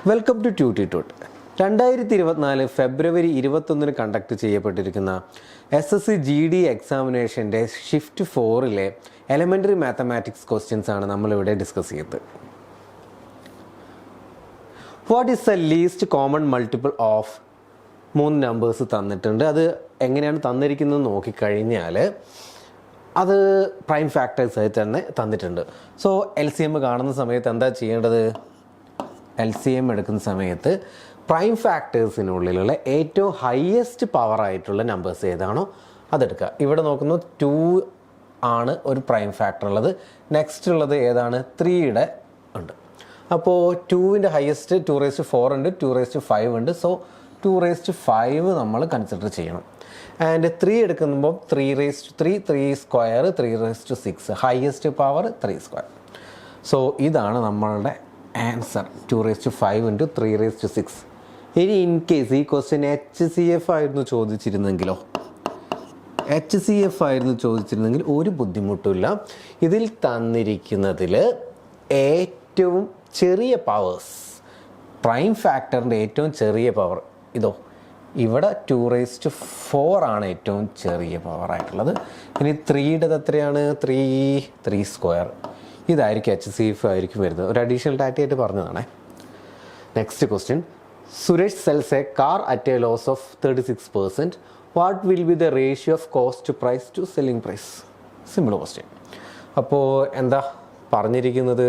Welcome to Tutty Toot. 2024 ഫെബ്രുവരി 21 conduct ചെയ്യപ്പെട്ടിരിക്കുന്ന SSC GD എക്സാമിനേഷൻ്റെ ഷിഫ്റ്റ് 4 എലമെൻ്ററി മാത്തമാറ്റിക്സ് ക്വസ്റ്റ്യൻസ് ആണ് നമ്മളിവിടെ ഡിസ്കസ് ചെയ്തത്. What is the least common multiple of 3 numbers തന്നിട്ടുണ്ട്. അത് എങ്ങനെയാണ് തന്നിരിക്കുന്നത് നോക്കിക്കഴിഞ്ഞാൽ അത് പ്രൈം ഫാക്ടേഴ്സ് ആയിട്ട് തന്നെ തന്നിട്ടുണ്ട്. സോ LCM കാണുന്ന സമയത്ത് എന്താ ചെയ്യേണ്ടത്? LCM എടുക്കുന്ന സമയത്ത് പ്രൈം ഫാക്ടേഴ്സിനുള്ളിലുള്ള ഏറ്റവും ഹയസ്റ്റ് പവർ ആയിട്ടുള്ള നമ്പേഴ്സ് ഏതാണോ അതെടുക്കുക. ഇവിടെ നോക്കുന്നു 2 ആണ് ഒരു പ്രൈം ഫാക്ടർ ഉള്ളത്. നെക്സ്റ്റ് ഉള്ളത് ഏതാണ്? 3യുടെ ഉണ്ട്. അപ്പോൾ 2ൻ്റെ ഹയസ്റ്റ് 2⁴ ഉണ്ട്, 2⁵ ഉണ്ട്. സോ 2⁵ നമ്മൾ കൺസിഡർ ചെയ്യണം. ആൻഡ് 3 എടുക്കുമ്പോൾ 3⁵3, 3² 3⁶, ഹയസ്റ്റ് പവർ 3². സോ ഇതാണ് നമ്മളുടെ ആൻസർ, 2⁵ ഇൻറ്റു 3⁶. ഇനി ഇൻ കേസ് ഈ ക്വസ്റ്റ്യൻ HCF ആയിരുന്നു ചോദിച്ചിരുന്നെങ്കിലോ? HCF ആയിരുന്നു ചോദിച്ചിരുന്നെങ്കിൽ ഒരു ബുദ്ധിമുട്ടില്ല. ഇതിൽ തന്നിരിക്കുന്നതിൽ ഏറ്റവും ചെറിയ പവേഴ്സ്, പ്രൈം ഫാക്ടറിൻ്റെ ഏറ്റവും ചെറിയ പവർ ഇതോ, ഇവിടെ 2⁴ ആണ് ഏറ്റവും ചെറിയ പവറായിട്ടുള്ളത്. ഇനി 3യുടെ എത്രയാണ്? 3² ഇതായിരിക്കും HCF ആയിരിക്കും വരുന്നത്. ഒരു അഡീഷണൽ ഡാറ്റ ആയിട്ട് പറഞ്ഞതാണേ. Next question, Suresh sells a car at a loss of 36%. What will be the ratio of cost price to selling price? Simple question. അപ്പോൾ എന്താ പറഞ്ഞിരിക്കുന്നത്?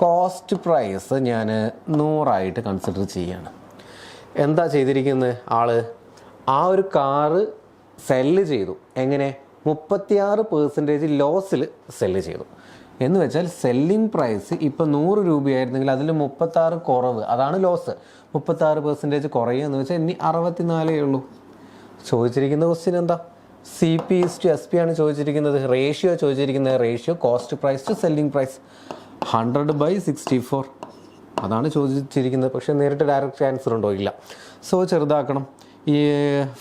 കോസ്റ്റ് പ്രൈസ് ഞാൻ 100 കൺസിഡർ ചെയ്യുകയാണ്. എന്താ ചെയ്തിരിക്കുന്നത്? ആ ഒരു കാറ് സെല്ല് ചെയ്തു. എങ്ങനെ? 36% ലോസിൽ സെല്ല് ചെയ്തു. എന്ന് വെച്ചാൽ സെല്ലിംഗ് പ്രൈസ് ഇപ്പോൾ 100 രൂപയായിരുന്നെങ്കിൽ അതിൽ 36 കുറവ്, അതാണ് ലോസ്. 36% കുറയുക എന്ന് വെച്ചാൽ ഇനി 64 ഉള്ളൂ. ചോദിച്ചിരിക്കുന്ന ക്വസ്റ്റ്യൻ എന്താ? CP/SP ആണ് ചോദിച്ചിരിക്കുന്നത്. റേഷ്യോ ചോദിച്ചിരിക്കുന്നത്. Ratio cost price to selling price 100/64 അതാണ് ചോദിച്ചിരിക്കുന്നത്. പക്ഷേ നേരിട്ട് ഡയറക്റ്റ് ആൻസർ ഉണ്ടോ? ഇല്ല. സോ ചെറുതാക്കണം. ഈ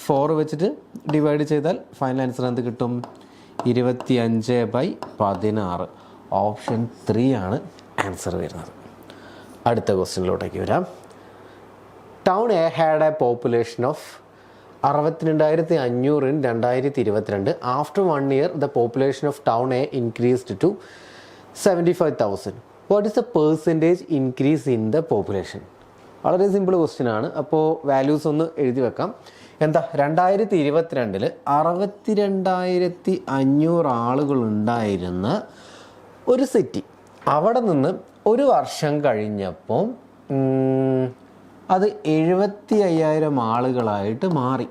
4 വെച്ചിട്ട് ഡിവൈഡ് ചെയ്താൽ ഫൈനൽ ആൻസർ എന്ത് കിട്ടും? 25/16. ഓപ്ഷൻ 3 ആണ് ആൻസർ വരുന്നത്. അടുത്ത ക്വസ്റ്റ്യനിലോട്ടേക്ക് വരാം. Town A had a population of 62,500 in 2022. After 1 year the population of town A increased to 75,000. What is the percentage increase in the population? വളരെ സിമ്പിൾ ക്വസ്റ്റ്യൻ ആണ്. അപ്പോൾ വാല്യൂസ് ഒന്ന് എഴുതി വെക്കാം. എന്താ? 2022 62,500 ആളുകളുണ്ടായിരുന്ന ഒരു സിറ്റി, അവിടെ നിന്ന് ഒരു വർഷം കഴിഞ്ഞപ്പോൾ അത് 75,000 ആളുകളായിട്ട് മാറി.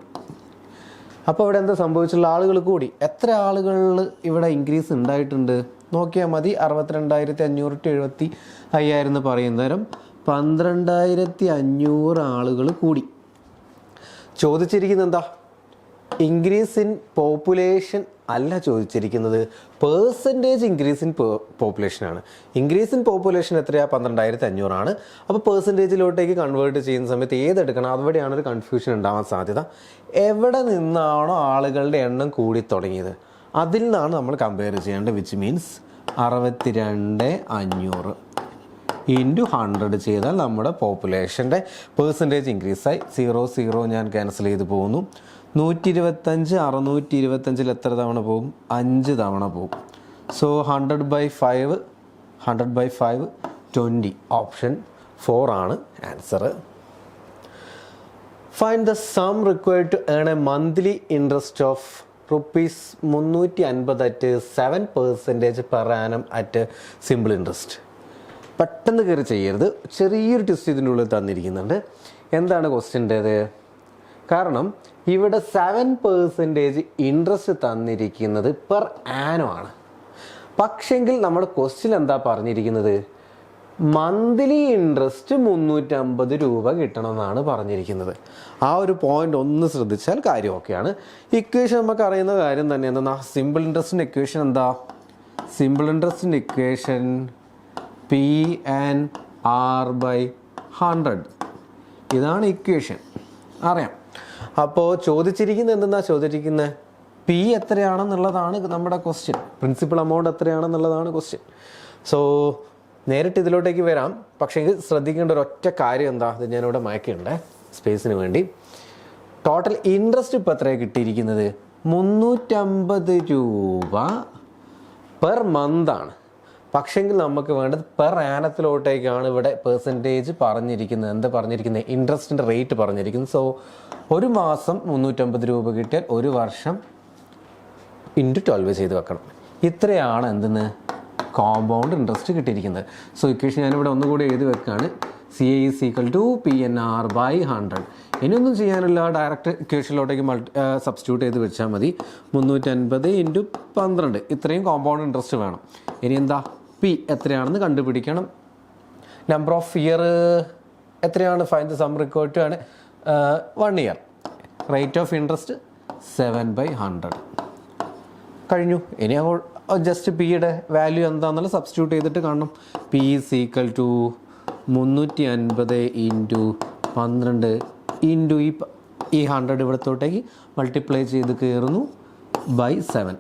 അപ്പോൾ ഇവിടെ എന്താ സംഭവിച്ചുള്ള? ആളുകൾ കൂടി. എത്ര ആളുകളിൽ ഇവിടെ ഇൻക്രീസ് ഉണ്ടായിട്ടുണ്ട് നോക്കിയാൽ മതി. 62,500 ടു 75,000 എന്ന് പറയുന്ന നേരം 12,500 ആളുകൾ കൂടി. ചോദിച്ചിരിക്കുന്നത് എന്താ? ഇൻക്രീസ് ഇൻ പോപ്പുലേഷൻ അല്ല ചോദിച്ചിരിക്കുന്നത്, പേഴ്സൻറ്റേജ് ഇൻക്രീസ് ഇൻ പോപ്പുലേഷനാണ്. ഇൻക്രീസ് ഇൻ പോപ്പുലേഷൻ എത്രയാണ്? 12,500 ആണ്. അപ്പോൾ പേഴ്സൻറ്റേജിലോട്ടേക്ക് കൺവേർട്ട് ചെയ്യുന്ന സമയത്ത് ഏതെടുക്കണം? അവിടെയാണ് ഒരു കൺഫ്യൂഷൻ ഉണ്ടാവാൻ സാധ്യത. എവിടെ നിന്നാണോ ആളുകളുടെ എണ്ണം കൂടി തുടങ്ങിയത് അതിൽ നിന്നാണ് നമ്മൾ കമ്പയർ ചെയ്യേണ്ടത്. വിച്ച് മീൻസ് 62,500 ഇൻറ്റു 100 ചെയ്താൽ നമ്മുടെ പോപ്പുലേഷൻ്റെ പേഴ്സൻറ്റേജ് ഇൻക്രീസായി. 0 ഞാൻ ക്യാൻസൽ ചെയ്ത് പോകുന്നു. 125 625 എത്ര തവണ പോകും? 5 തവണ പോകും. സോ 100/5 20. ഓപ്ഷൻ 4 ആണ് answer. Find the sum required to earn a monthly interest of ₹350 at 7% per annum at simple interest. പെട്ടെന്ന് കയറി ചെയ്യരുത്. ചെറിയൊരു ടെസ്റ്റ് ഇതിൻ്റെ ഉള്ളിൽ തന്നിരിക്കുന്നുണ്ട്. എന്താണ് ക്വസ്റ്റ്യൻ്റേത്? കാരണം ഇവിടെ 7% ഇൻട്രസ്റ്റ് തന്നിരിക്കുന്നത് പെർ ആനോ ആണ്. പക്ഷെങ്കിൽ നമ്മുടെ ക്വസ്റ്റ്യൻ എന്താ പറഞ്ഞിരിക്കുന്നത്? മന്ത്ലി ഇൻട്രസ്റ്റ് 350 രൂപ കിട്ടണമെന്നാണ് പറഞ്ഞിരിക്കുന്നത്. ആ ഒരു പോയിന്റ് ഒന്ന് ശ്രദ്ധിച്ചാൽ കാര്യം ഓക്കെയാണ്. ഇക്വേഷൻ നമുക്ക് അറിയുന്ന കാര്യം തന്നെ. എന്താ സിമ്പിൾ ഇൻട്രസ്റ്റിൻ്റെ ഇക്വേഷൻ? എന്താ സിമ്പിൾ ഇൻട്രസ്റ്റിൻ്റെ ഇക്വേഷൻ? P/R/100 ഇതാണ് ഇക്വേഷൻ, അറിയാം. അപ്പോൾ ചോദിച്ചിരിക്കുന്നത് എന്തെന്നാ ചോദിച്ചിരിക്കുന്നത്? P എത്രയാണെന്നുള്ളതാണ് നമ്മുടെ ക്വസ്റ്റ്യൻ. പ്രിൻസിപ്പൽ എമൗണ്ട് എത്രയാണെന്നുള്ളതാണ് ക്വസ്റ്റ്യൻ. സോ നേരിട്ട് ഇതിലോട്ടേക്ക് വരാം. പക്ഷേ ശ്രദ്ധിക്കേണ്ട ഒരൊറ്റ കാര്യം എന്താ, അത് ഞാനിവിടെ മായ്ക്കുന്നുണ്ട് സ്പേസിന് വേണ്ടി. ടോട്ടൽ ഇൻട്രസ്റ്റ് ഇപ്പോൾ എത്രയാണ് കിട്ടിയിരിക്കുന്നത്? 350 രൂപ പെർ മന്താണ്. പക്ഷേങ്കിൽ നമുക്ക് വേണ്ടത് പെർ ആനത്തിലോട്ടേക്കാണ് ഇവിടെ പെർസെൻറ്റേജ് പറഞ്ഞിരിക്കുന്നത്. എന്താ പറഞ്ഞിരിക്കുന്നത്? ഇൻട്രസ്റ്റിൻ്റെ റേറ്റ് പറഞ്ഞിരിക്കുന്നത്. സോ ഒരു മാസം 350 രൂപ കിട്ടിയാൽ ഒരു വർഷം ഇൻറ്റു 12 ചെയ്ത് വെക്കണം. ഇത്രയാണ് എന്തെന്ന് കോമ്പൗണ്ട് ഇൻട്രസ്റ്റ് കിട്ടിയിരിക്കുന്നത്. സോ ഇക്വേഷൻ ഞാനിവിടെ ഒന്നുകൂടി എഴുതി വെക്കുകയാണ്. CA is equal to PNR/100. ഇനിയൊന്നും ചെയ്യാനില്ല, ഡയറക്റ്റ് ഇക്വേഷനിലോട്ടേക്ക് സബ്സ്റ്റിറ്റ്യൂട്ട് ചെയ്ത് വെച്ചാൽ മതി. 350 × 12 ഇത്രയും കോമ്പൗണ്ട് ഇൻട്രസ്റ്റ് വേണം. ഇനി എന്താ P എത്രയാണെന്ന് കണ്ടുപിടിക്കണം. നമ്പർ ഓഫ് ഇയർ എത്രയാണ്? Find the sum required to ആണ് 1 ഇയർ. റേറ്റ് ഓഫ് ഇൻട്രസ്റ്റ് 7/100 കഴിഞ്ഞു. ഇനി ജസ്റ്റ് പിയുടെ വാല്യൂ എന്താണെന്നുള്ള സബ്സ്റ്റിറ്റ്യൂട്ട് ചെയ്തിട്ട് കാണണം. P is equal to 350 × 12 into ഈ 100 ഇവിടത്തോട്ടേക്ക് മൾട്ടിപ്ലൈ ചെയ്ത് കയറുന്നു /7.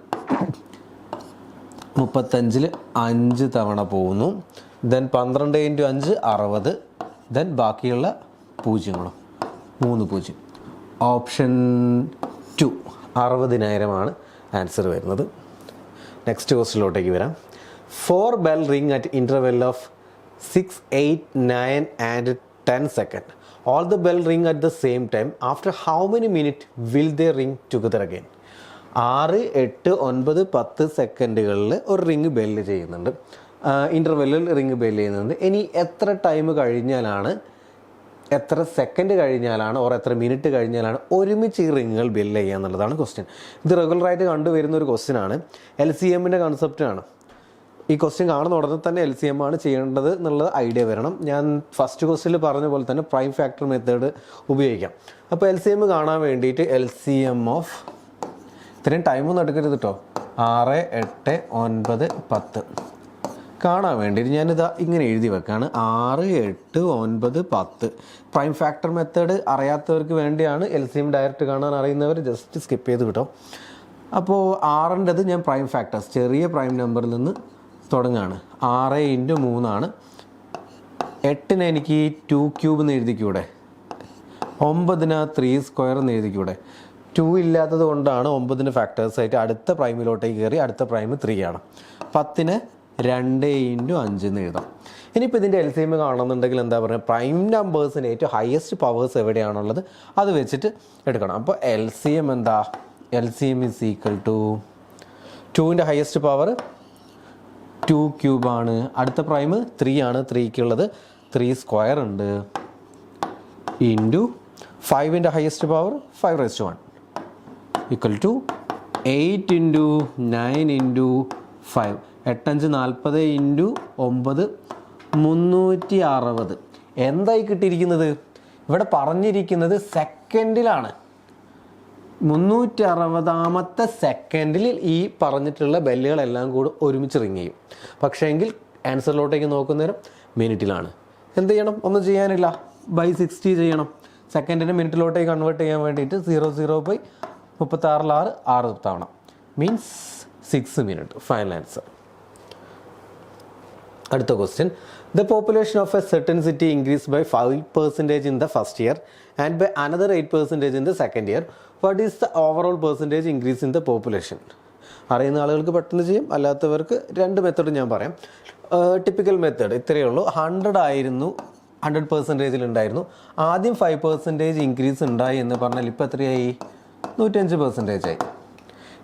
35 5 തവണ പോകുന്നു. ദെൻ 12 × 5 60. ദെൻ ബാക്കിയുള്ള പൂജ്യങ്ങളും 3 പൂജ്യം. ഓപ്ഷൻ 2 60,000 ആൻസർ വരുന്നത്. നെക്സ്റ്റ് ക്വസ്റ്റിലോട്ടേക്ക് വരാം. 4 bell ring at interval of 6, 8, 9 and 10 seconds. All the bell ring at the same time. After how many minutes will they ring together again? 6, 8, 9, 10 സെക്കൻഡുകളിൽ ഒരു റിങ് ബെല്ല് ചെയ്യുന്നുണ്ട്. ഇൻ്റർവെല്ലിൽ ring bell ചെയ്യുന്നുണ്ട്. ഇനി എത്ര time കഴിഞ്ഞാലാണ്, എത്ര second കഴിഞ്ഞാലാണ്, or എത്ര minute കഴിഞ്ഞാലാണ് ഒരുമിച്ച് ഈ റിങ്ങുകൾ ബെല്ല് ചെയ്യുക എന്നുള്ളതാണ് ക്വസ്റ്റ്യൻ. ഇത് റെഗുലറായിട്ട് കണ്ടുവരുന്ന ഒരു ക്വസ്റ്റ്യനാണ്. LCMൻ്റെ കൺസെപ്റ്റാണ്. ഈ ക്വസ്റ്റ്യൻ കാണുന്ന ഉടനെ തന്നെ LCM ആണ് ചെയ്യേണ്ടത് എന്നുള്ളത് ഐഡിയ വരണം. ഞാൻ ഫസ്റ്റ് ക്വസ്റ്റ്യനിൽ പറഞ്ഞ പോലെ തന്നെ പ്രൈം ഫാക്ടർ മെത്തേഡ് ഉപയോഗിക്കാം. അപ്പോൾ LCM കാണാൻ വേണ്ടിയിട്ട് LCM ഓഫ് ഇത്രയും ടൈമൊന്നും എടുക്കരുത് കേട്ടോ. 6, 8, 9, 10 കാണാൻ വേണ്ടിയിട്ട് ഞാനിതാ ഇങ്ങനെ എഴുതി വെക്കുകയാണ്. 6, 8, 9, 10. പ്രൈം ഫാക്ടർ മെത്തേഡ് അറിയാത്തവർക്ക് വേണ്ടിയാണ്. LCM ഡയറക്റ്റ് കാണാൻ അറിയുന്നവർ ജസ്റ്റ് സ്കിപ്പ് ചെയ്ത് കിട്ടും. അപ്പോൾ 6ൻ്റെത് ഞാൻ പ്രൈം ഫാക്ടേഴ്സ് ചെറിയ പ്രൈം നമ്പറിൽ നിന്ന് തുടങ്ങുകയാണ്. 6 × 3 ആണ്. 8ന് എനിക്ക് 2 ക്യൂബ് എന്ന് എഴുതിക്കൂടെ? 9ന് 3 സ്ക്വയർ എന്ന് എഴുതിക്കൂടെ? 2 ഇല്ലാത്തത് കൊണ്ടാണ് 9ന് ഫാക്ടേഴ്സായിട്ട് അടുത്ത പ്രൈമിലോട്ടേക്ക് കയറി. അടുത്ത പ്രൈം 3 ആണ്. 10ന് 2 × 5 എന്ന് എഴുതാം. ഇനിയിപ്പോൾ ഇതിൻ്റെ LCM കാണുന്നുണ്ടെങ്കിൽ എന്താ പറയുക, പ്രൈം നമ്പേഴ്സിന് ഏറ്റവും ഹയസ്റ്റ് പവേഴ്സ് എവിടെയാണുള്ളത് അത് വെച്ചിട്ട് എടുക്കണം. അപ്പോൾ LCM എന്താ? LCM ഈസ് ഈക്വൽ ടു 2ൻ്റെ ഹയസ്റ്റ് പവർ 2 ക്യൂബാണ്. അടുത്ത പ്രൈം 3 ആണ്. 3ക്കുള്ളത് 3 സ്ക്വയർ ഉണ്ട് ഇൻറ്റു 5ൻ്റെ ഹയസ്റ്റ് പവർ 5^1 ഈക്വൽ ടു 8 × 9 × 5. 8×5 40 × 9 360. എന്തായി കിട്ടിയിരിക്കുന്നത്? ഇവിടെ പറഞ്ഞിരിക്കുന്നത് സെക്കൻഡിലാണ്. 360ാമത്തെ സെക്കൻഡിൽ ഈ പറഞ്ഞിട്ടുള്ള ബെല്ലുകളെല്ലാം കൂടി ഒരുമിച്ച് റിങ് ചെയ്യും. പക്ഷേ എങ്കിൽ ആൻസറിലോട്ടേക്ക് നോക്കുന്നേരം മിനിറ്റിലാണ്. എന്ത് ചെയ്യണം? ഒന്നും ചെയ്യാനില്ല, /60 ചെയ്യണം. സെക്കൻഡിനെ മിനിറ്റിലോട്ടേക്ക് കൺവേർട്ട് ചെയ്യാൻ വേണ്ടിയിട്ട് 0.0/36 6 തവണ മീൻസ് 6 മിനിറ്റ്. Final answer. അടുത്ത question. The population of a certain city increased by 5% in the first year and by another 8% in the second year. What is the overall percentage increase in the population? അറിയുന്ന ആളുകൾക്ക് പെട്ടെന്ന് ചെയ്യും, അല്ലാത്തവർക്ക് 2 method ഞാൻ പറയാം. Typical method ഇത്രയേ ഉള്ളൂ. 100 ആയിരുന്നു, 100% ഉണ്ടായിരുന്നു. ആദ്യം 5% ഇൻക്രീസ് ഉണ്ടായി എന്ന് പറഞ്ഞാൽ ഇപ്പോൾ എത്രയായി? 105% ആയി.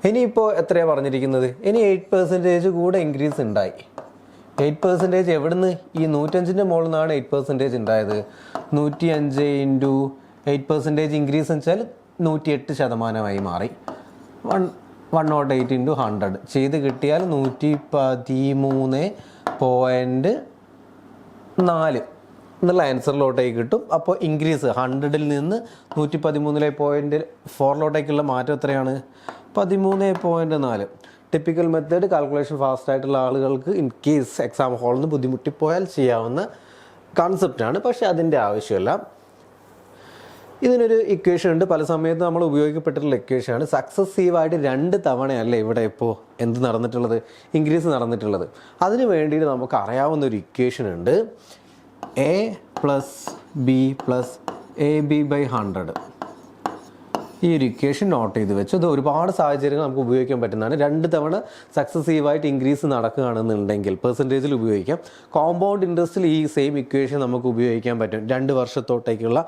ഇനിയിപ്പോൾ എത്രയാണ് പറഞ്ഞിരിക്കുന്നത്? ഇനി 8% കൂടെ ഇൻക്രീസ് ഉണ്ടായി. 8% എവിടുന്ന്? ഈ 105ൻ്റെ മുകളിൽ നിന്നാണ് 8% ഉണ്ടായത്. 105 × 8% ഇൻക്രീസ് എന്ന് വെച്ചാൽ 108% മാറി. 108 × 100 ചെയ്ത് കിട്ടിയാൽ 113.4 എന്നുള്ള ആൻസറിലോട്ടേക്ക് കിട്ടും. അപ്പോൾ ഇൻക്രീസ് 100ൽ നിന്ന് 113.4ലോട്ടേക്കുള്ള മാറ്റം എത്രയാണ്? 13.4. ടിപ്പിക്കൽ മെത്തേഡ് കാൽക്കുലേഷൻ ഫാസ്റ്റ് ആയിട്ടുള്ള ആളുകൾക്ക് ഇൻ കേസ് എക്സാം ഹാളിൽ നിന്ന് ബുദ്ധിമുട്ടിപ്പോയാൽ ചെയ്യാവുന്ന കൺസെപ്റ്റാണ്. പക്ഷേ അതിൻ്റെ ആവശ്യമില്ല. ഇതിനൊരു ഇക്വേഷൻ ഉണ്ട്, പല സമയത്ത് നമ്മൾ ഉപയോഗിക്കപ്പെട്ടിട്ടുള്ള ഇക്വേഷനാണ്. സക്സസീവായിട്ട് 2 തവണയല്ല ഇവിടെ ഇപ്പോൾ എന്ത് നടന്നിട്ടുള്ളത്, ഇൻക്രീസ് നടന്നിട്ടുള്ളത്. അതിന് വേണ്ടിയിട്ട് നമുക്ക് അറിയാവുന്ന ഒരു ഇക്വേഷൻ ഉണ്ട്, a + b + ab/100. ഈ ഒരു ഇക്വേഷൻ നോട്ട് ചെയ്ത് വെച്ചു. ഇത് ഒരുപാട് സാഹചര്യങ്ങൾ നമുക്ക് ഉപയോഗിക്കാൻ പറ്റുന്നതാണ്. 2 തവണ സക്സസീവായിട്ട് ഇൻക്രീസ് നടക്കുകയാണെന്നുണ്ടെങ്കിൽ പെർസെൻറ്റേജിൽ ഉപയോഗിക്കാം. കോമ്പൗണ്ട് ഇൻട്രസ്റ്റിൽ ഈ സെയിം ഇക്വേഷൻ നമുക്ക് ഉപയോഗിക്കാൻ പറ്റും. 2 വർഷത്തോട്ടേക്കുള്ള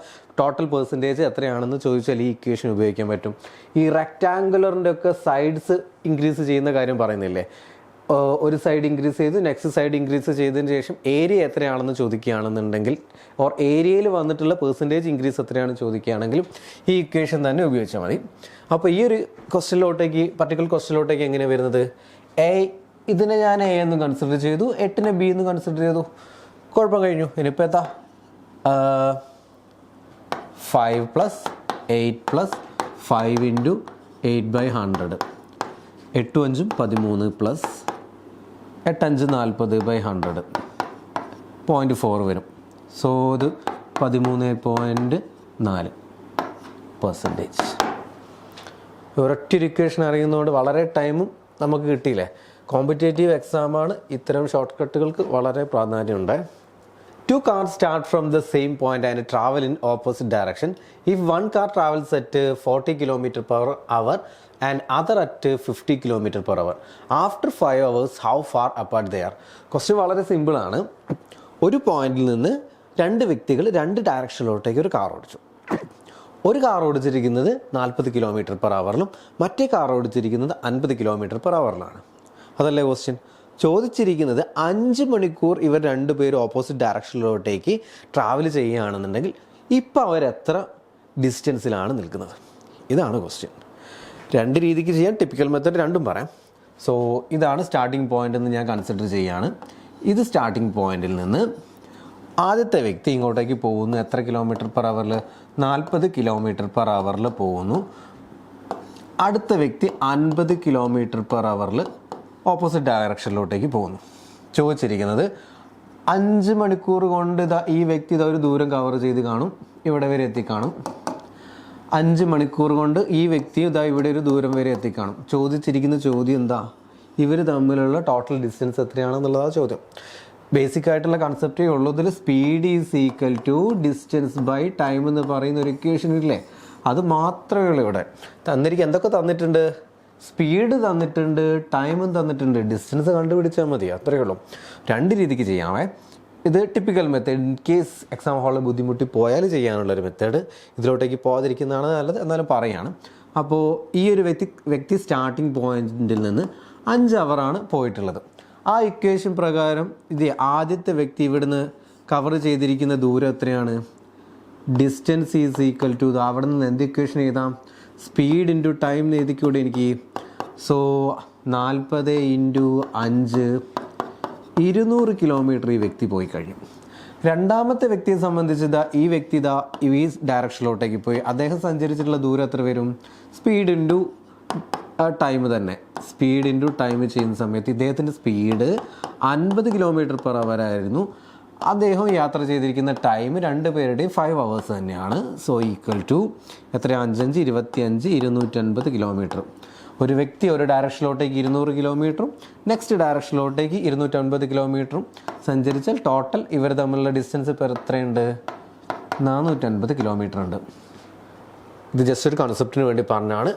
ടോട്ടൽ പെർസെൻറ്റേജ് എത്രയാണെന്ന് ചോദിച്ചാൽ ഈ ഇക്വേഷൻ ഉപയോഗിക്കാൻ പറ്റും. ഈ റെക്റ്റാങ്കുലറിൻ്റെ ഒക്കെ സൈഡ്സ് ഇൻക്രീസ് ചെയ്യുന്ന കാര്യം പറയുന്നില്ലേ, ഒരു സൈഡ് ഇൻക്രീസ് ചെയ്ത് നെക്സ്റ്റ് സൈഡ് ഇൻക്രീസ് ചെയ്തതിന് ശേഷം ഏരിയ എത്രയാണെന്ന് ചോദിക്കുകയാണെന്നുണ്ടെങ്കിൽ, ഓർ ഏരിയയിൽ വന്നിട്ടുള്ള പെർസെൻറ്റേജ് ഇൻക്രീസ് എത്രയാണെന്ന് ചോദിക്കുകയാണെങ്കിലും ഈ ഇക്വേഷൻ തന്നെ ഉപയോഗിച്ചാൽ മതി. അപ്പോൾ ഈ ഒരു ക്വസ്റ്റ്യനിലോട്ടേക്ക്, പർട്ടിക്കുലർ ക്വസ്റ്റ്യനിലോട്ടേക്ക് എങ്ങനെയാണ് വരുന്നത്, ഇതിനെ ഞാൻ എ എന്ന് കൺസിഡർ ചെയ്തു, 8നെ ബി എന്ന് കൺസിഡർ ചെയ്തു, കുഴപ്പം കഴിഞ്ഞു. ഇനിയിപ്പോൾ എത്താ 5 + 8 + 5 × 8/100, 8 5 13 + 8 5 40/100, 0.4 വരും. സോ ഇത് 13.4%. ഒരൊറ്റ ഇക്വേഷൻ അറിയുന്നതുകൊണ്ട് വളരെ ടൈമും നമുക്ക് കിട്ടിയില്ലേ. കോമ്പറ്റേറ്റീവ് എക്സാമാണ്, ഇത്തരം ഷോർട്ട് കട്ടുകൾക്ക് വളരെ പ്രാധാന്യമുണ്ട്. 2 cars start from the same point and travel in opposite direction. If one car travels at 40 km/h and other at 50 km/h, after 5 hours, how far apart they are? Question വളരെ സിമ്പിളാണ്. ഒരു പോയിന്റിൽ നിന്ന് 2 വ്യക്തികൾ 2 ഡയറക്ഷനിലോട്ടേക്ക് ഒരു കാർ ഓടിച്ചു. ഒരു കാർ ഓടിച്ചിരിക്കുന്നത് 40 km/h, മറ്റേ കാർ ഓടിച്ചിരിക്കുന്നത് 50 km/h. അതല്ലേ ക്വസ്റ്റ്യൻ. ചോദിച്ചിരിക്കുന്നത് 5 മണിക്കൂർ ഇവർ 2 പേരും ഓപ്പോസിറ്റ് ഡയറക്ഷനിലോട്ടേക്ക് ട്രാവൽ ചെയ്യുകയാണെന്നുണ്ടെങ്കിൽ ഇപ്പോൾ അവരെത്ര ഡിസ്റ്റൻസിലാണ് നിൽക്കുന്നത്, ഇതാണ് ക്വസ്റ്റ്യൻ. 2 രീതിക്ക് ചെയ്യാൻ, ടിപ്പിക്കൽ മെത്തേഡ് രണ്ടും പറയാം. സോ ഇതാണ് സ്റ്റാർട്ടിംഗ് പോയിന്റ് എന്ന് ഞാൻ കൺസിഡർ ചെയ്യുകയാണ്. ഇത് സ്റ്റാർട്ടിംഗ് പോയിന്റിൽ നിന്ന് ആദ്യത്തെ വ്യക്തി ഇങ്ങോട്ടേക്ക് പോകുന്നു. എത്ര km/h? 40 km/h പോകുന്നു. അടുത്ത വ്യക്തി 50 km/h ഓപ്പോസിറ്റ് ഡയറക്ഷനിലോട്ടേക്ക് പോകുന്നു. ചോദിച്ചിരിക്കുന്നത് 5 മണിക്കൂർ കൊണ്ട് ഈ വ്യക്തി ഒരു ദൂരം കവർ ചെയ്ത് കാണും, ഇവിടെ വരെ എത്തിക്കാണും. 5 മണിക്കൂർ കൊണ്ട് ഈ വ്യക്തി ഇവിടെ ഒരു ദൂരം വരെ എത്തിക്കാണും. ചോദിച്ചിരിക്കുന്ന ചോദ്യം എന്താ, ഇവർ തമ്മിലുള്ള ടോട്ടൽ ഡിസ്റ്റൻസ് എത്രയാണെന്നുള്ളതാണ് ചോദ്യം. ബേസിക് ആയിട്ടുള്ള കൺസെപ്റ്റേ ഉള്ളൂ. ഇതിൽ speed is equal to distance by time എന്ന് പറയുന്ന ഒരു ഇക്വേഷൻ ഇല്ലേ, അത് മാത്രമേ ഉള്ളൂ ഇവിടെ. തന്നിരിക്കും എന്തൊക്കെ തന്നിട്ടുണ്ട്, സ്പീഡ് തന്നിട്ടുണ്ട്, ടൈമും തന്നിട്ടുണ്ട്, ഡിസ്റ്റൻസ് കണ്ടുപിടിച്ചാൽ മതി, അത്രയേ ഉള്ളൂ. 2 രീതിക്ക് ചെയ്യാമേ. ഇത് typical method. In case exam ഹാളിൽ ബുദ്ധിമുട്ടി പോയാൽ ചെയ്യാനുള്ളൊരു മെത്തേഡ്. ഇതിലോട്ടേക്ക് പോകാതിരിക്കുന്നതാണ് നല്ലത്, എന്നാലും പറയുകയാണ്. അപ്പോൾ ഈ ഒരു വ്യക്തി സ്റ്റാർട്ടിംഗ് പോയിന്റിൽ നിന്ന് 5 അവറാണ് പോയിട്ടുള്ളത്. ആ ഇക്വേഷൻ പ്രകാരം ഇത് ആദ്യത്തെ വ്യക്തി ഇവിടുന്ന് കവർ ചെയ്തിരിക്കുന്ന ദൂരം എത്രയാണ്, ഡിസ്റ്റൻസ് ഈസ് ഈക്വൽ ടു, അവിടെ നിന്ന് എന്ത് ഇക്വേഷൻ എഴുതാം, സ്പീഡ് ഇൻറ്റു ടൈം എഴുതിക്കൂടെ എനിക്ക്. സോ 40 × 5 200 കിലോമീറ്റർ ഈ വ്യക്തി പോയി കഴിയും. രണ്ടാമത്തെ വ്യക്തിയെ സംബന്ധിച്ച് ഈ വ്യക്തി ഈ ഡയറക്ഷനിലോട്ടേക്ക് പോയി. അദ്ദേഹം സഞ്ചരിച്ചിട്ടുള്ള ദൂരം എത്ര വരും, സ്പീഡ് ഇൻറ്റു ടൈം തന്നെ. സ്പീഡ് ഇൻറ്റു ടൈം ചെയ്യുന്ന സമയത്ത് ഇദ്ദേഹത്തിൻ്റെ സ്പീഡ് 50 km/h ആയിരുന്നു. അദ്ദേഹം യാത്ര ചെയ്തിരിക്കുന്ന ടൈം 2 പേരുടെയും 5 hours തന്നെയാണ്. സോ ഈക്വൽ ടു എത്ര, 5 5 25 250 കിലോമീറ്റർ. ഒരു വ്യക്തി ഒരു ഡയറക്ഷനിലോട്ടേക്ക് 200 കിലോമീറ്ററും നെക്സ്റ്റ് ഡയറക്ഷനിലോട്ടേക്ക് 250 കിലോമീറ്ററും സഞ്ചരിച്ചാൽ ടോട്ടൽ ഇവർ തമ്മിലുള്ള ഡിസ്റ്റൻസ് ഇപ്പോൾ എത്രയുണ്ട്, 450 കിലോമീറ്റർ ഉണ്ട്. ഇത് ജസ്റ്റ് ഒരു കൺസെപ്റ്റിന് വേണ്ടി പറഞ്ഞാണ്.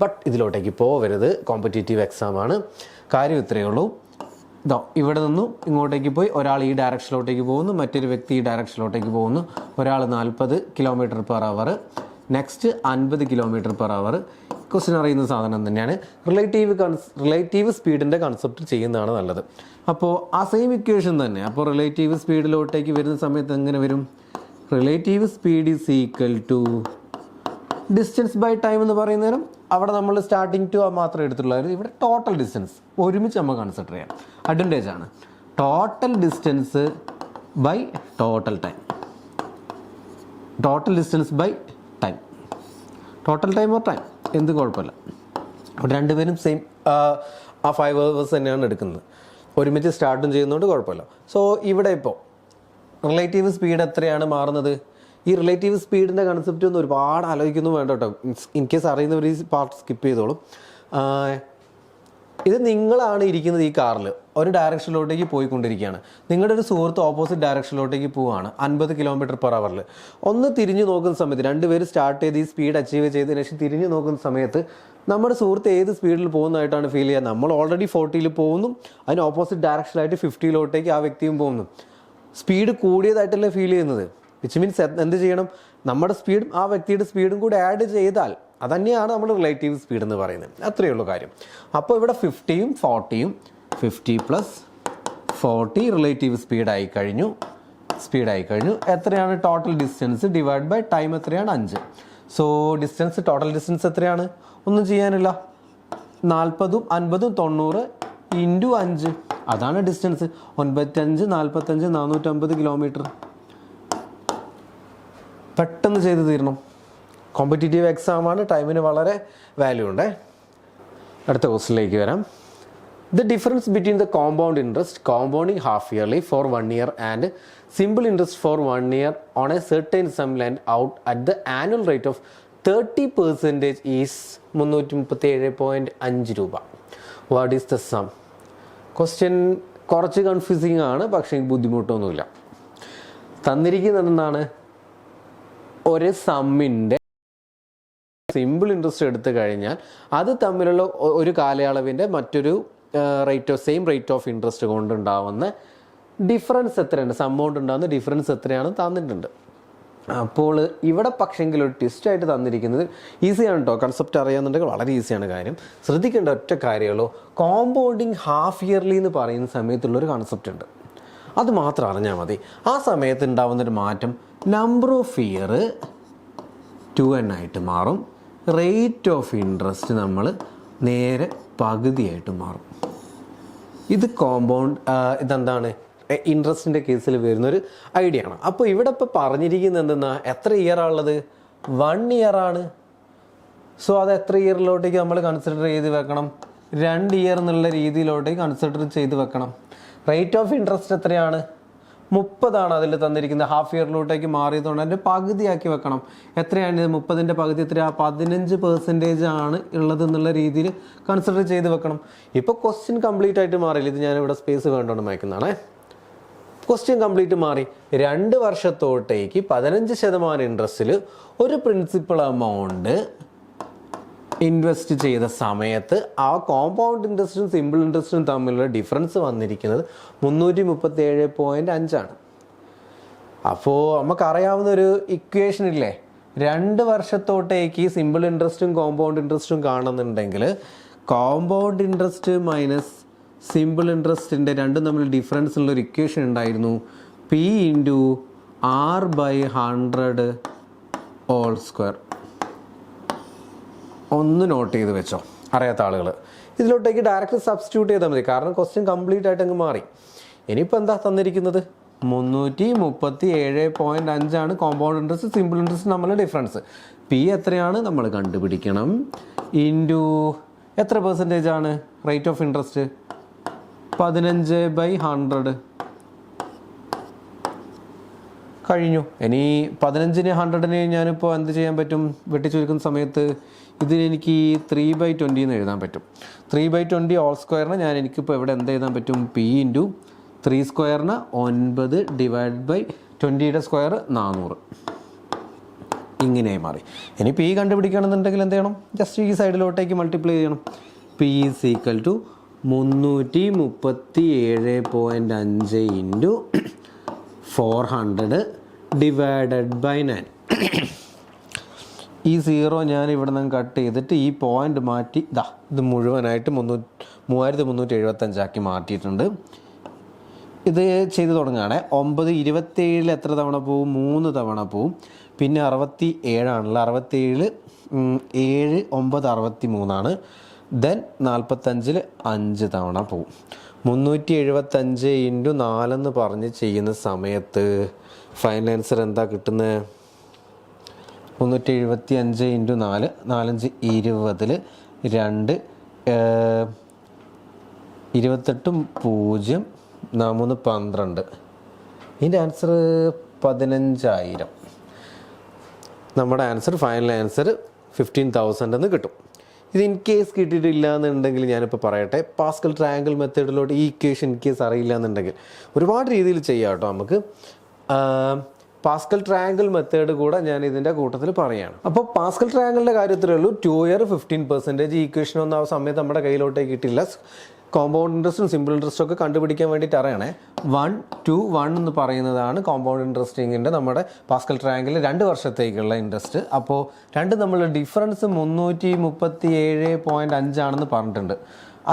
ബട്ട് ഇതിലോട്ടേക്ക് പോവരുത്, കോമ്പറ്റേറ്റീവ് എക്സാമാണ്. കാര്യം ഇത്രയേ ഉള്ളൂ. ഇവിടെ നിന്നും ഇങ്ങോട്ടേക്ക് പോയി ഒരാൾ ഈ ഡയറക്ഷനിലോട്ടേക്ക് പോകുന്നു, മറ്റൊരു വ്യക്തി ഈ ഡയറക്ഷനിലോട്ടേക്ക് പോകുന്നു. ഒരാൾ 40 km/h, നെക്സ്റ്റ് 50 km/h. ക്വസ്റ്റ്യൻ അറിയുന്ന സാധനം തന്നെയാണ്. റിലേറ്റീവ് സ്പീഡിൻ്റെ കൺസെപ്റ്റ് ചെയ്യുന്നതാണ് നല്ലത്. അപ്പോൾ ആ സെയിം ഇക്വേഷൻ തന്നെ. അപ്പോൾ റിലേറ്റീവ് സ്പീഡിലോട്ടേക്ക് വരുന്ന സമയത്ത് എങ്ങനെ വരും, relative speed is equal to distance by time എന്ന് പറയുന്നേരം അവിടെ നമ്മൾ സ്റ്റാർട്ടിങ് ടു മാത്രമേ എടുത്തിട്ടുള്ളൂ. ഇവിടെ ടോട്ടൽ ഡിസ്റ്റൻസ് ഒരുമിച്ച് നമ്മൾ കൺസിഡർ ചെയ്യാം. അഡ്വാൻറ്റേജ് ആണ് total distance by total time. Total distance by time, total time or time എന്ത് കുഴപ്പമില്ല. അവിടെ രണ്ടുപേരും സെയിം ആ 5 hours തന്നെയാണ് എടുക്കുന്നത്. ഒരുമിച്ച് സ്റ്റാർട്ടും ചെയ്യുന്നതുകൊണ്ട് കുഴപ്പമില്ല. സോ ഇവിടെ ഇപ്പോൾ റിലേറ്റീവ് സ്പീഡ് എത്രയാണ് മാറുന്നത്, ഈ റിലേറ്റീവ് സ്പീഡിൻ്റെ കൺസെപ്റ്റ് ഒന്നും ഒരുപാട് ആലോചിക്കുന്നു വേണ്ട കേട്ടോ. ഇൻ കേസ് അറിയുന്നവർ ഈ പാർട്ട് സ്കിപ്പ് ചെയ്തോളും. ഇത് നിങ്ങളാണ് ഇരിക്കുന്നത് ഈ കാറിൽ, ഒരു ഡയറക്ഷനിലോട്ടേക്ക് പോയിക്കൊണ്ടിരിക്കുകയാണ്. നിങ്ങളുടെ ഒരു സുഹൃത്ത് ഓപ്പോസിറ്റ് ഡയറക്ഷനിലോട്ടേക്ക് പോവുകയാണ് 50 km/h. ഒന്ന് തിരിഞ്ഞു നോക്കുന്ന സമയത്ത്, രണ്ടുപേര് സ്റ്റാർട്ട് ചെയ്ത് ഈ സ്പീഡ് അച്ചീവ് ചെയ്തതിന് ശേഷം തിരിഞ്ഞു നോക്കുന്ന സമയത്ത് നമ്മുടെ സുഹൃത്ത് ഏത് സ്പീഡിൽ പോകുന്നതായിട്ടാണ് ഫീൽ ചെയ്യുക? നമ്മൾ ഓൾറെഡി 40-ൽ പോകുന്നു, അതിന് ഓപ്പോസിറ്റ് ഡയറക്ഷനിലായിട്ട് 50-ലോട്ടേക്ക് ആ വ്യക്തിയും പോകുന്നു. സ്പീഡ് കൂടിയതായിട്ടല്ലേ ഫീൽ ചെയ്യുന്നത്. വിച്ച് മീൻസ് എന്ത് ചെയ്യണം? നമ്മുടെ സ്പീഡും ആ വ്യക്തിയുടെ സ്പീഡും കൂടി ആഡ് ചെയ്താൽ അതന്നെയാണ് നമ്മൾ റിലേറ്റീവ് സ്പീഡ് എന്ന് പറയുന്നത്. അത്രയേ ഉള്ളൂ കാര്യം. അപ്പോൾ ഇവിടെ 50-യും 40-യും 50 + 40 റിലേറ്റീവ് സ്പീഡായി കഴിഞ്ഞു. എത്രയാണ് total distance divide by time? എത്രയാണ്? 5. സോ ഡിസ്റ്റൻസ്, ടോട്ടൽ ഡിസ്റ്റൻസ് എത്രയാണ്? ഒന്നും ചെയ്യാനില്ല, 40-ഉം 50-ഉം 90 × 5. അതാണ് ഡിസ്റ്റൻസ്. 95, 45, 450 കിലോമീറ്റർ. പെട്ടെന്ന് ചെയ്ത് തീരണം. കോമ്പറ്റീറ്റീവ് എക്സാമാണ്, ടൈമിന് വളരെ വാല്യൂ ഉണ്ട്. അടുത്ത ക്വസ്റ്റിലേക്ക് വരാം. The difference between the compound interest compounding half yearly for 1 year and simple interest for 1 year on a certain sum lent out at the annual rate of 30% is 337.5 രൂപ. What is the sum? Question കുറച്ച് confusing ആണ്, പക്ഷേ ബുദ്ധിമുട്ടൊന്നുമില്ല. തന്നിരിക്കുന്നത് എന്താണ്? ഒരു സമ്മിൻ്റെ simple interest എടുത്തു കഴിഞ്ഞാൽ അത് തമ്മിലുള്ള ഒരു കാലയളവിൻ്റെ മറ്റൊരു സെയിം റേറ്റ് ഓഫ് ഇൻട്രസ്റ്റ് കൊണ്ടുണ്ടാവുന്ന ഡിഫറൻസ് എത്രയാണ്, എമൗണ്ട് ഉണ്ടാകുന്ന ഡിഫറൻസ് എത്രയാണ് തന്നിട്ടുണ്ട്. അപ്പോൾ ഇവിടെ പക്ഷെങ്കിൽ ഒരു ട്വിസ്റ്റായിട്ട് തന്നിരിക്കുന്നത് ഈസിയാണ് കേട്ടോ. കൺസെപ്റ്റ് അറിയാമെന്നുണ്ടെങ്കിൽ വളരെ ഈസിയാണ് കാര്യം. ശ്രദ്ധിക്കേണ്ട ഒറ്റ കാര്യമുള്ളൂ, കോമ്പൗണ്ടിങ് ഹാഫ് ഇയർലി എന്ന് പറയുന്ന സമയത്തുള്ളൊരു കൺസെപ്റ്റ് ഉണ്ട്. അത് മാത്രം അറിഞ്ഞാൽ മതി. ആ സമയത്ത് ഉണ്ടാകുന്നൊരു മാറ്റം, നമ്പർ ഓഫ് ഇയർ 2n ആയിട്ട് മാറും. റേറ്റ് ഓഫ് ഇൻട്രസ്റ്റ് നമ്മൾ നേരെ പകുതിയായിട്ട് മാറും. ഇത് ഇതെന്താണ് ഇൻട്രസ്റ്റിൻ്റെ കേസിൽ വരുന്നൊരു ഐഡിയ ആണ്. അപ്പോൾ ഇവിടെ ഇപ്പോൾ പറഞ്ഞിരിക്കുന്നത് എന്തെന്നാ, എത്ര ഇയർ ആണുള്ളത്? 1 year ആണ്. സോ അത് എത്ര ഇയറിലോട്ടേക്ക് നമ്മൾ കൺസിഡർ ചെയ്ത് വെക്കണം? 2 year എന്നുള്ള രീതിയിലോട്ടേക്ക് കൺസിഡർ ചെയ്ത് വെക്കണം. റേറ്റ് ഓഫ് ഇൻട്രസ്റ്റ് എത്രയാണ്? 30 അതിൽ തന്നിരിക്കുന്നത്. ഹാഫ് ഇയറിലോട്ടേക്ക് മാറിയതുകൊണ്ട് അതിൻ്റെ പകുതിയാക്കി വെക്കണം. എത്രയാണ് 30ൻ്റെ പകുതി? എത്രയാണ്? 15% ആണ് ഉള്ളത് എന്നുള്ള രീതിയിൽ കൺസിഡർ ചെയ്ത് വെക്കണം. ഇപ്പോൾ ക്വസ്റ്റ്യൻ കംപ്ലീറ്റ് ആയിട്ട് മാറിയില്ല. ഇത് ഞാനിവിടെ സ്പേസ് വേണ്ടോണ്ട് വായിക്കുന്നതാണേ. ക്വസ്റ്റ്യൻ കംപ്ലീറ്റ് മാറി. 2 വർഷത്തോട്ടേക്ക് 15% ഇൻട്രസ്റ്റിൽ ഒരു പ്രിൻസിപ്പൽ എമൗണ്ട് ഇൻവെസ്റ്റ് ചെയ്ത സമയത്ത് ആ കോമ്പൗണ്ട് ഇൻട്രസ്റ്റും സിമ്പിൾ ഇൻട്രസ്റ്റും തമ്മിലുള്ള ഡിഫറൻസ് വന്നിരിക്കുന്നത് 337.5 ആണ്. അപ്പോൾ നമുക്കറിയാവുന്ന ഒരു ഇക്വേഷൻ ഇല്ലേ, 2 വർഷത്തോട്ടേക്ക് സിമ്പിൾ ഇൻട്രസ്റ്റും കോമ്പൗണ്ട് ഇൻട്രസ്റ്റും കാണുന്നുണ്ടെങ്കിൽ കോമ്പൗണ്ട് ഇൻട്രസ്റ്റ് മൈനസ് സിമ്പിൾ ഇൻട്രസ്റ്റിൻ്റെ രണ്ടും തമ്മിൽ ഡിഫറൻസ് ഉള്ളൊരു ഇക്വേഷൻ ഉണ്ടായിരുന്നു, P × R/100 ഹോൾ സ്ക്വയർ. ഒന്ന് നോട്ട് ചെയ്ത് വെച്ചോ അറിയാത്ത ആളുകൾ. ഇതിലോട്ടേക്ക് ഡയറക്റ്റ് സബ്സ്റ്റിറ്റ്യൂട്ട് ചെയ്താൽ മതി, കാരണം ക്വസ്റ്റ്യൻ കംപ്ലീറ്റ് ആയിട്ട് അങ്ങ് മാറി. ഇനിയിപ്പോൾ എന്താ തന്നിരിക്കുന്നത്? 337.5 ആണ് കോമ്പൗണ്ട് ഇൻട്രസ്റ്റ് സിമ്പിൾ ഇൻട്രസ്റ്റ് തമ്മിലുള്ള ഡിഫറൻസ്. പി എത്രയാണ് നമ്മൾ കണ്ടുപിടിക്കണം. ഇൻറ്റു എത്ര പെർസെൻറ്റേജ് ആണ് റേറ്റ് ഓഫ് ഇൻട്രസ്റ്റ്? 15/100 കഴിഞ്ഞു. ഇനി 15ന് 100ന് ഞാനിപ്പോൾ എന്ത് ചെയ്യാൻ പറ്റും? വെട്ടിച്ചുരുക്കുന്ന സമയത്ത് ഇതിന് എനിക്ക് 3/20 എന്ന് എഴുതാൻ പറ്റും. 3/20 ഹോൾ സ്ക്വയറിന് എനിക്കിപ്പോൾ ഇവിടെ എന്ത് എഴുതാൻ പറ്റും? P × 3 സ്ക്വയറിന് 9 /20യുടെ സ്ക്വയർ 400. ഇങ്ങനെയായി മാറി. ഇനി P കണ്ടുപിടിക്കണമെന്നുണ്ടെങ്കിൽ എന്ത് ചെയ്യണം? ജസ്റ്റ് ഈ സൈഡിലോട്ടേക്ക് മൾട്ടിപ്ലൈ ചെയ്യണം. P = 337.5 × 400 / 9. ഈ 0 ഞാൻ ഇവിടെ നിന്ന് കട്ട് ചെയ്തിട്ട് ഈ പോയിന്റ് മാറ്റി ഇത് മുഴുവനായിട്ട് 3375 ആക്കി മാറ്റിയിട്ടുണ്ട്. ഇത് ചെയ്ത് തുടങ്ങുകയാണെ. 9 27 എത്ര തവണ പോവും? 3 തവണ പോവും. പിന്നെ 67 ആണല്ലോ. 67 7 9 63 ദെൻ 45 5 തവണ പോവും. 375 × 4 എന്ന് പറഞ്ഞ് ചെയ്യുന്ന സമയത്ത് ഫൈനൽ ആൻസർ എന്താ കിട്ടുന്നത്? 375 × 4 4 5 20 2 28 0 3 12. ഇതിൻ്റെ ആൻസർ 15,000. നമ്മുടെ ആൻസർ, ഫൈനൽ ആൻസർ 15,000 എന്ന് കിട്ടും. ഇത് ഇൻ കേസ് കിട്ടിയിട്ടില്ല എന്നുണ്ടെങ്കിൽ ഞാനിപ്പോൾ പറയട്ടെ, പാസ്കൽ ട്രയാങ്കിൾ മെത്തേഡിലോട്ട് ഈ ഇക്വേഷൻ ഇൻ കേസ് അറിയില്ല എന്നുണ്ടെങ്കിൽ ഒരുപാട് രീതിയിൽ ചെയ്യാം കേട്ടോ. നമുക്ക് പാസ്കൽ ട്രയാങ്കിൾ മെത്തേഡ് കൂടെ ഞാൻ ഇതിൻ്റെ കൂട്ടത്തിൽ പറയുകയാണ്. അപ്പോൾ പാസ്കൽ ട്രയാങ്കിളിൻ്റെ കാര്യത്തിലേ ഉള്ളൂ 2 year 15%. ഈ ഇക്വേഷൻ ഒന്നും ആ സമയത്ത് നമ്മുടെ കയ്യിലോട്ടേക്ക് കിട്ടില്ല. കോമ്പൗണ്ട് ഇൻട്രസ്റ്റും സിമ്പിൾ ഇൻട്രസ്റ്റും ഒക്കെ കണ്ടുപിടിക്കാൻ വേണ്ടിയിട്ട് അറിയണേ. 1, 2, 1 എന്ന് പറയുന്നതാണ് കോമ്പൗണ്ട് ഇൻട്രസ്റ്റിങ്ങിൻ്റെ നമ്മുടെ പാസ്കൽ ട്രയാങ്കിളിൽ 2 വർഷത്തേക്കുള്ള ഇൻട്രസ്റ്റ്. അപ്പോൾ രണ്ട് നമ്മൾ ഡിഫറൻസ് 337.5 ആണെന്ന് പറഞ്ഞിട്ടുണ്ട്.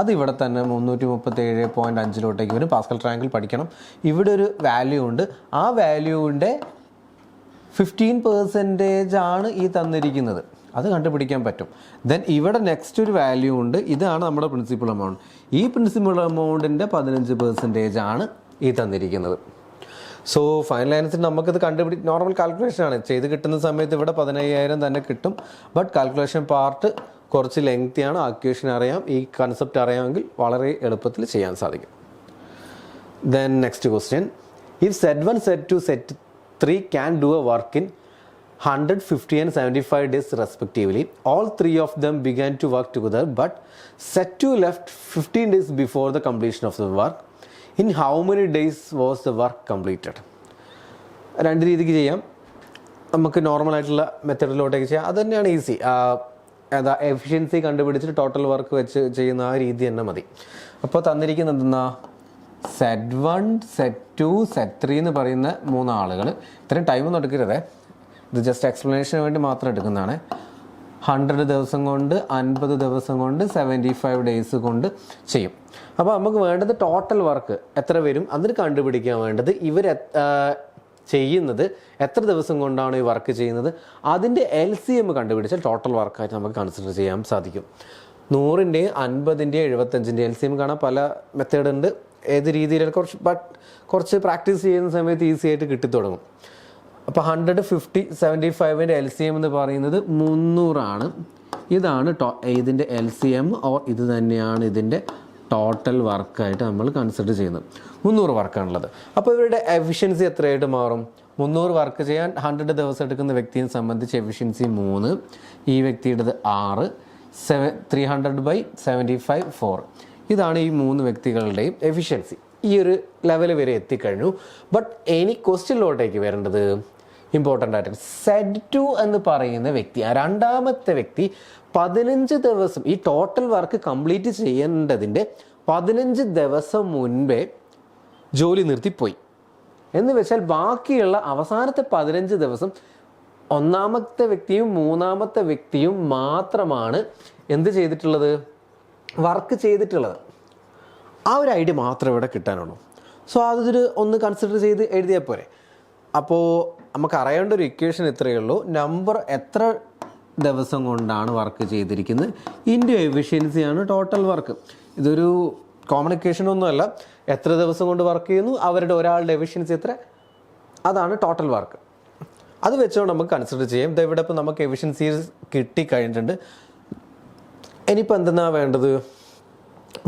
അതിവിടെ തന്നെ 337.5 വരും. പാസ്കൽ ട്രയാങ്കിൾ പഠിക്കണം. ഇവിടെ ഒരു വാല്യൂ ഉണ്ട്. ആ വാല്യൂവിൻ്റെ 15% ആണ് ഈ തന്നിരിക്കുന്നത്. അത് കണ്ടുപിടിക്കാൻ പറ്റും. ദെൻ ഇവിടെ നെക്സ്റ്റ് ഒരു വാല്യൂ ഉണ്ട്. ഇതാണ് നമ്മുടെ പ്രിൻസിപ്പൽ എമൗണ്ട്. ഈ പ്രിൻസിപ്പൽ എമൗണ്ടിൻ്റെ 15% ആണ് ഈ തന്നിരിക്കുന്നത്. സോ ഫൈനൽ ആൻസർ നമുക്കിത് നോർമൽ കാൽക്കുലേഷൻ ആണ് ചെയ്ത് കിട്ടുന്ന സമയത്ത് ഇവിടെ 15,000 തന്നെ കിട്ടും. ബട്ട് കാൽക്കുലേഷൻ പാർട്ട് കുറച്ച് ലെങ്തിയാണ്. ഇക്വേഷൻ അറിയാം, ഈ കൺസെപ്റ്റ് അറിയാമെങ്കിൽ വളരെ എളുപ്പത്തിൽ ചെയ്യാൻ സാധിക്കും. Then next question, if Z1, Z2, Z3 can do a work in 100, 50 and 75 days respectively, all three of them began to work together, but Z2 left 15 days before the completion of the work. In how many days was the work completed? രണ്ട് രീതിക്ക് ചെയ്യാം. നമുക്ക് നോർമലായിട്ടുള്ള മെത്തേഡിലോട്ടേക്ക് ചെയ്യാം. അത് തന്നെയാണ് easy. Efficiency കണ്ടുപിടിച്ചിട്ട് total work വെച്ച് ചെയ്യുന്ന ആ രീതി തന്നെ മതി. അപ്പോൾ തന്നിരിക്കുന്നത് എന്തെന്നാ, Z1, Z2, Z3 എന്ന് പറയുന്ന 3 ആളുകൾ. ഇത്രയും ടൈമൊന്നും എടുക്കരുതേ, ഇത് ജസ്റ്റ് എക്സ്പ്ലനേഷന് വേണ്ടി മാത്രം എടുക്കുന്നതാണ്. 100 ദിവസം കൊണ്ട്, 50 ദിവസം കൊണ്ട്, 75 ഡേയ്സ് കൊണ്ട് ചെയ്യും. അപ്പോൾ നമുക്ക് വേണ്ടത് ടോട്ടൽ വർക്ക് എത്ര വരും അതിന് കണ്ടുപിടിക്കാൻ വേണ്ടത് ഇവർ ചെയ്യുന്നത് എത്ര ദിവസം കൊണ്ടാണ് ഈ വർക്ക് ചെയ്യുന്നത് അതിൻ്റെ LCM കണ്ടുപിടിച്ചാൽ ടോട്ടൽ വർക്കായിട്ട് നമുക്ക് കൺസിഡർ ചെയ്യാൻ സാധിക്കും. 100ൻ്റെയും 50ൻ്റെയും 75ൻ്റെയും LCM കാണാൻ പല മെത്തേഡ് ഉണ്ട്. ഏത് രീതിയിലാണ് കുറച്ച് പ്രാക്ടീസ് ചെയ്യുന്ന സമയത്ത് ഈസി ആയിട്ട് കിട്ടിത്തുടങ്ങും. അപ്പോൾ 100, 50, 75ൻ്റെ LCM എന്ന് പറയുന്നത് 300 ആണ്. ഇതാണ് ഇതിൻ്റെ LCM ഓർ ഇത് തന്നെയാണ് ഇതിൻ്റെ ടോട്ടൽ വർക്കായിട്ട് നമ്മൾ കൺസിഡർ ചെയ്യുന്നത്. 300 വർക്കാണുള്ളത്. അപ്പോൾ ഇവരുടെ എഫിഷ്യൻസി എത്രയായിട്ട് മാറും? 300 വർക്ക് ചെയ്യാൻ 100 ദിവസം എടുക്കുന്ന വ്യക്തിയെ സംബന്ധിച്ച് എഫിഷ്യൻസി 3, ഈ വ്യക്തിയുടേത് 6, 300/75 4. ഇതാണ് ഈ 3 വ്യക്തികളുടെയും എഫിഷ്യൻസി. ഈ ഒരു ലെവൽ വരെ എത്തിക്കഴിഞ്ഞു. ബട്ട് ഇനി ക്വസ്റ്റ്യനിലോട്ടേക്ക് വരേണ്ടത് ഇമ്പോർട്ടൻ്റ് ആയിട്ട് Z2 എന്ന് പറയുന്ന വ്യക്തി, രണ്ടാമത്തെ വ്യക്തി 15 ദിവസം ഈ ടോട്ടൽ വർക്ക് കംപ്ലീറ്റ് ചെയ്യേണ്ടതിൻ്റെ 15 ദിവസം മുൻപേ ജോലി നിർത്തിപ്പോയി. എന്ന് വെച്ചാൽ ബാക്കിയുള്ള അവസാനത്തെ 15 ദിവസം ഒന്നാമത്തെ വ്യക്തിയും മൂന്നാമത്തെ വ്യക്തിയും മാത്രമാണ് എന്ത് ചെയ്തിട്ടുള്ളത്, വർക്ക് ചെയ്തിട്ടുള്ളത്. ആ ഒരു ഐഡിയ മാത്രമേ ഇവിടെ കിട്ടാനുള്ളൂ. സോ അതൊരു ഒന്ന് കൺസിഡർ ചെയ്ത് എഴുതിയാൽ പോരെ. അപ്പോൾ നമുക്ക് അറിയേണ്ട ഒരു ഇക്വേഷൻ ഇത്രയേ ഉള്ളൂ. നമ്പർ എത്ര ദിവസം കൊണ്ടാണ് വർക്ക് ചെയ്തിരിക്കുന്നത് ഇൻറ്റു എഫിഷ്യൻസിയാണ് ടോട്ടൽ വർക്ക്. ഇതൊരു കോമ്യൂണിക്കേഷൻ ഒന്നുമല്ല. എത്ര ദിവസം കൊണ്ട് വർക്ക് ചെയ്യുന്നു, അവരുടെ ഒരാളുടെ എഫിഷ്യൻസി എത്ര, അതാണ് ടോട്ടൽ വർക്ക്. അത് വെച്ചുകൊണ്ട് നമുക്ക് കൺസിഡർ ചെയ്യാം. ഇവിടെ ഇപ്പോൾ നമുക്ക് എഫിഷ്യൻസി കിട്ടിക്കഴിഞ്ഞിട്ടുണ്ട്. ഇനിയിപ്പോൾ എന്തെന്നാ വേണ്ടത്,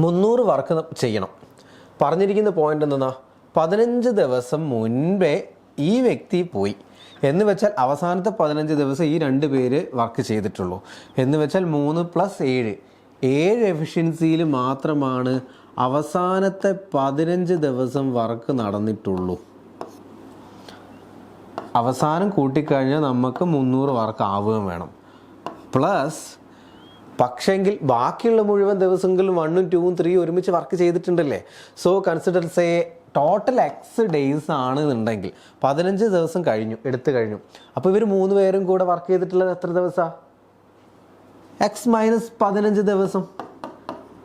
300 വർക്ക് ചെയ്യണം. പറഞ്ഞിരിക്കുന്ന പോയിന്റ് എന്തെന്നാ, 15 ദിവസം മുൻപേ ഈ വ്യക്തി പോയി. എന്ന് വെച്ചാൽ അവസാനത്തെ 15 ദിവസം ഈ 2 പേര് വർക്ക് ചെയ്തിട്ടുള്ളൂ. എന്ന് വെച്ചാൽ 3 + 7 എഫിഷ്യൻസിയിൽ മാത്രമാണ് അവസാനത്തെ 15 ദിവസം വർക്ക് നടന്നിട്ടുള്ളൂ. അവസാനം കൂട്ടിക്കഴിഞ്ഞാൽ നമുക്ക് 300 വർക്ക് ആവുകയും വേണം. പ്ലസ് പക്ഷെങ്കിൽ ബാക്കിയുള്ള മുഴുവൻ ദിവസങ്ങളിലും 1, 2, 3 ഒരുമിച്ച് വർക്ക് ചെയ്തിട്ടുണ്ടല്ലേ. So consider say total X days ആണെന്നുണ്ടെങ്കിൽ 15 ദിവസം എടുത്തു കഴിഞ്ഞു. അപ്പോൾ ഇവർ 3 പേരും കൂടെ വർക്ക് ചെയ്തിട്ടുള്ളത് എത്ര ദിവസമാണ്? X - 15 ദിവസം.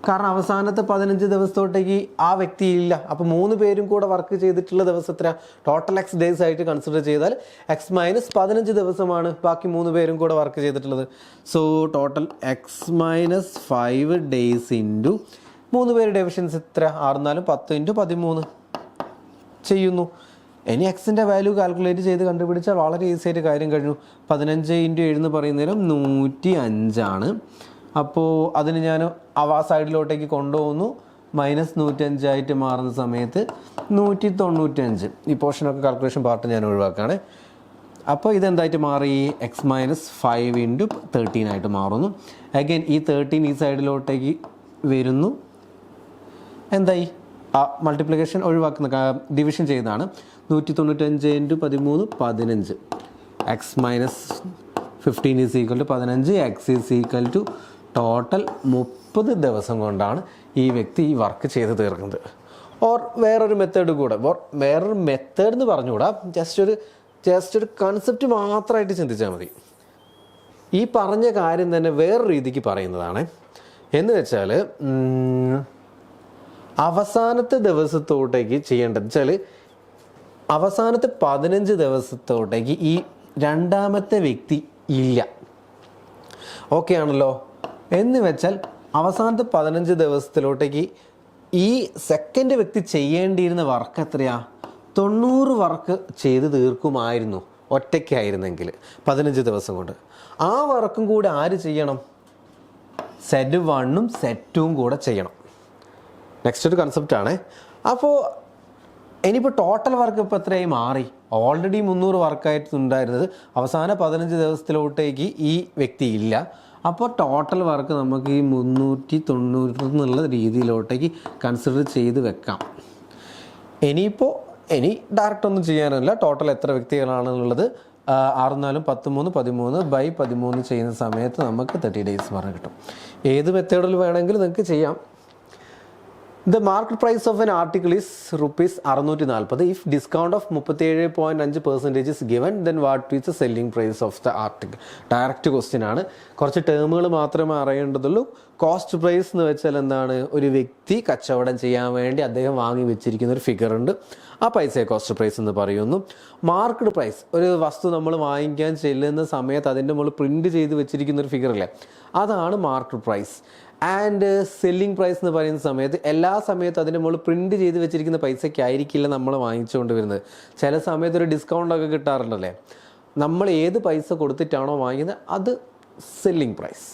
കാരണം അവസാനത്തെ 15 ദിവസത്തോട്ടേക്ക് ആ വ്യക്തി ഇല്ല. അപ്പോൾ 3 പേരും കൂടെ വർക്ക് ചെയ്തിട്ടുള്ള ദിവസം എത്ര? ടോട്ടൽ X ഡേയ്സ് ആയിട്ട് കൺസിഡർ ചെയ്താൽ X - 15 ദിവസമാണ് ബാക്കി 3 പേരും കൂടെ വർക്ക് ചെയ്തിട്ടുള്ളത്. So total X - 5 days into 3 പേരുടെ എഫിഷ്യൻസി എത്ര? 6 × 4 10 × 13 ചെയ്യുന്നു. ഇനി എക്സിൻ്റെ വാല്യൂ കാൽക്കുലേറ്റ് ചെയ്ത് കണ്ടുപിടിച്ചാൽ വളരെ ഈസി ആയിട്ട് കാര്യം കഴിഞ്ഞു. 15 × 7 എന്ന് പറയുന്നേരം 105 ആണ്. അപ്പോൾ അതിന് ഞാൻ ആ സൈഡിലോട്ടേക്ക് കൊണ്ടുപോകുന്നു. -105 ആയിട്ട് മാറുന്ന സമയത്ത് 195. ഈ പോർഷനൊക്കെ കാൽക്കുലേഷൻ പാർട്ട് ഞാൻ ഒഴിവാക്കുകയാണ്. അപ്പോൾ ഇതെന്തായിട്ട് മാറി? എക്സ് മൈനസ് 5 ഇൻറ്റു 13 ആയിട്ട് മാറുന്നു. അഗൈൻ ഈ 13 ഈ സൈഡിലോട്ടേക്ക് വരുന്നു. എന്തായി? ആ മൾട്ടിപ്ലിക്കേഷൻ ഒഴിവാക്കുന്ന ഡിവിഷൻ ചെയ്യുന്നതാണ്. 195 into 13 15. X minus 15 is equal to 15. X is equal to total 30 ദിവസം കൊണ്ടാണ് ഈ വ്യക്തി ഈ വർക്ക് ചെയ്ത് തീർക്കുന്നത്. ഓർ വേറൊരു മെത്തേഡ് കൂടെ, വേറൊരു മെത്തേഡ് എന്ന് പറഞ്ഞുകൂടാ, ജസ്റ്റ് ഒരു കൺസെപ്റ്റ് മാത്രമായിട്ട് ചിന്തിച്ചാൽ മതി. ഈ പറഞ്ഞ കാര്യം തന്നെ വേറൊരു രീതിക്ക് പറയുന്നതാണ്. എന്ന് വെച്ചാൽ അവസാനത്തെ ദിവസത്തോട്ടേക്ക് ചെയ്യേണ്ടത് വെച്ചാൽ അവസാനത്തെ 15 ദിവസത്തോട്ടേക്ക് ഈ രണ്ടാമത്തെ വ്യക്തി ഇല്ല. ഓക്കെ ആണല്ലോ? എന്ന് വെച്ചാൽ അവസാനത്തെ 15 ദിവസത്തിലോട്ടേക്ക് ഈ സെക്കൻഡ് വ്യക്തി ചെയ്യേണ്ടിയിരുന്ന വർക്ക് എത്രയാ? 90 വർക്ക് ചെയ്ത് തീർക്കുമായിരുന്നു ഒറ്റയ്ക്കായിരുന്നെങ്കിൽ 15 ദിവസം കൊണ്ട്. ആ വർക്കും കൂടെ ആര് ചെയ്യണം? സെറ്റ് 1ഉം സെറ്റ് 2ഉം കൂടെ ചെയ്യണം. നെക്സ്റ്റ് ഒരു കൺസെപ്റ്റാണ്. അപ്പോൾ ഇനിയിപ്പോൾ ടോട്ടൽ വർക്ക് ഇപ്പോൾ എത്രയായി മാറി? ഓൾറെഡി 300 വർക്കായിട്ടുണ്ടായിരുന്നത് അവസാന 15 ദിവസത്തിലോട്ടേക്ക് ഈ വ്യക്തി ഇല്ല. അപ്പോൾ ടോട്ടൽ വർക്ക് നമുക്ക് ഈ 390 എന്നുള്ള രീതിയിലോട്ടേക്ക് കൺസിഡർ ചെയ്ത് വെക്കാം. ഇനി ഡയറക്റ്റ് ഒന്നും ചെയ്യാനല്ല. ടോട്ടൽ എത്ര വ്യക്തികളാണെന്നുള്ളത് 6 4 13 13/13 ചെയ്യുന്ന സമയത്ത് നമുക്ക് 30 ഡേയ്സ് പറഞ്ഞ് കിട്ടും. ഏത് മെത്തേഡിൽ വേണമെങ്കിലും നിങ്ങൾക്ക് ചെയ്യാം. The market price of an article is ₹640. If discount of 37.5% is given, then what is the selling price of the article? Direct question ആണ്. കുറച്ച് ടേമുകൾ മാത്രമേ അറിയേണ്ടതുള്ളൂ. കോസ്റ്റ് പ്രൈസ് എന്ന് വെച്ചാൽ എന്താണ്? ഒരു വ്യക്തി കച്ചവടം ചെയ്യാൻ വേണ്ടി അദ്ദേഹം വാങ്ങി വെച്ചിരിക്കുന്ന ഒരു ഫിഗർ ഉണ്ട്. ആ പൈസയെ കോസ്റ്റ് പ്രൈസ് എന്ന് പറയുന്നു. മാർക്കറ്റ് പ്രൈസ്, ഒരു വസ്തു നമ്മൾ വാങ്ങിക്കാൻ ചെല്ലുന്ന സമയത്ത് അതിൻ്റെ മുകളിൽ പ്രിൻറ്റ് ചെയ്ത് വെച്ചിരിക്കുന്ന ഒരു ഫിഗർ അല്ലേ, അതാണ് market price. And selling price എന്ന് പറയുന്ന സമയത്ത് എല്ലാ സമയത്തും അതിൻ്റെ മുകളിൽ പ്രിൻറ്റ് ചെയ്ത് വെച്ചിരിക്കുന്ന പൈസയ്ക്കായിരിക്കില്ല നമ്മൾ വാങ്ങിച്ചുകൊണ്ട് വരുന്നത്. ചില സമയത്ത് ഒരു ഡിസ്കൗണ്ടൊക്കെ കിട്ടാറുണ്ടല്ലേ. നമ്മൾ ഏത് പൈസ കൊടുത്തിട്ടാണോ വാങ്ങിക്കുന്നത് അത് സെല്ലിംഗ് പ്രൈസ്.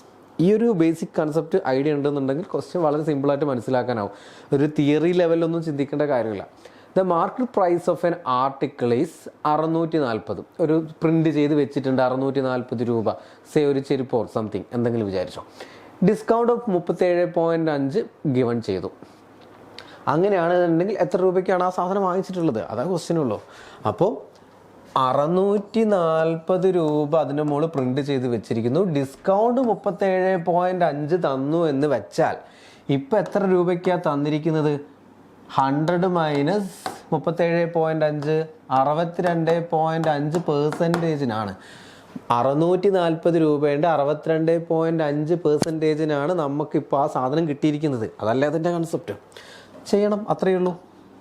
ഈ ഒരു ബേസിക് കൺസെപ്റ്റ് ഐഡിയ ഉണ്ടെന്നുണ്ടെങ്കിൽ ക്വസ്റ്റ്യൻ വളരെ സിമ്പിളായിട്ട് മനസ്സിലാക്കാനാവും. ഒരു തിയറി ലെവലിലൊന്നും ചിന്തിക്കേണ്ട കാര്യമില്ല. The market price of an article is 640. ഒരു പ്രിൻറ്റ് ചെയ്ത് വെച്ചിട്ടുണ്ട് 640 രൂപ. സേ ഒരു ചെരുപ്പ് ഓർ സംതിങ് എന്തെങ്കിലും വിചാരിച്ചോ. ഡിസ്കൗണ്ട് ഓഫ് 37.5 ഗിവൺ ചെയ്തു. അങ്ങനെയാണെന്നുണ്ടെങ്കിൽ എത്ര രൂപയ്ക്കാണ് ആ സാധനം വാങ്ങിച്ചിട്ടുള്ളത്? അതാ ക്വസ്റ്റ്യനുള്ളൂ. അപ്പോൾ 640 രൂപ അതിൻ്റെ മുകളിൽ പ്രിൻറ്റ് ചെയ്ത് വെച്ചിരിക്കുന്നു. ഡിസ്കൗണ്ട് 37.5 തന്നു എന്ന് വെച്ചാൽ ഇപ്പം എത്ര രൂപയ്ക്കാണ് തന്നിരിക്കുന്നത്? 100 മൈനസ് 37.5 62.5%. 640 രൂപയുടെ 62.5%-നാണ് നമുക്കിപ്പോൾ ആ സാധനം കിട്ടിയിരിക്കുന്നത്. അതല്ലേ അതിൻ്റെ കൺസെപ്റ്റ്. ചെയ്യണം, അത്രയേ ഉള്ളൂ.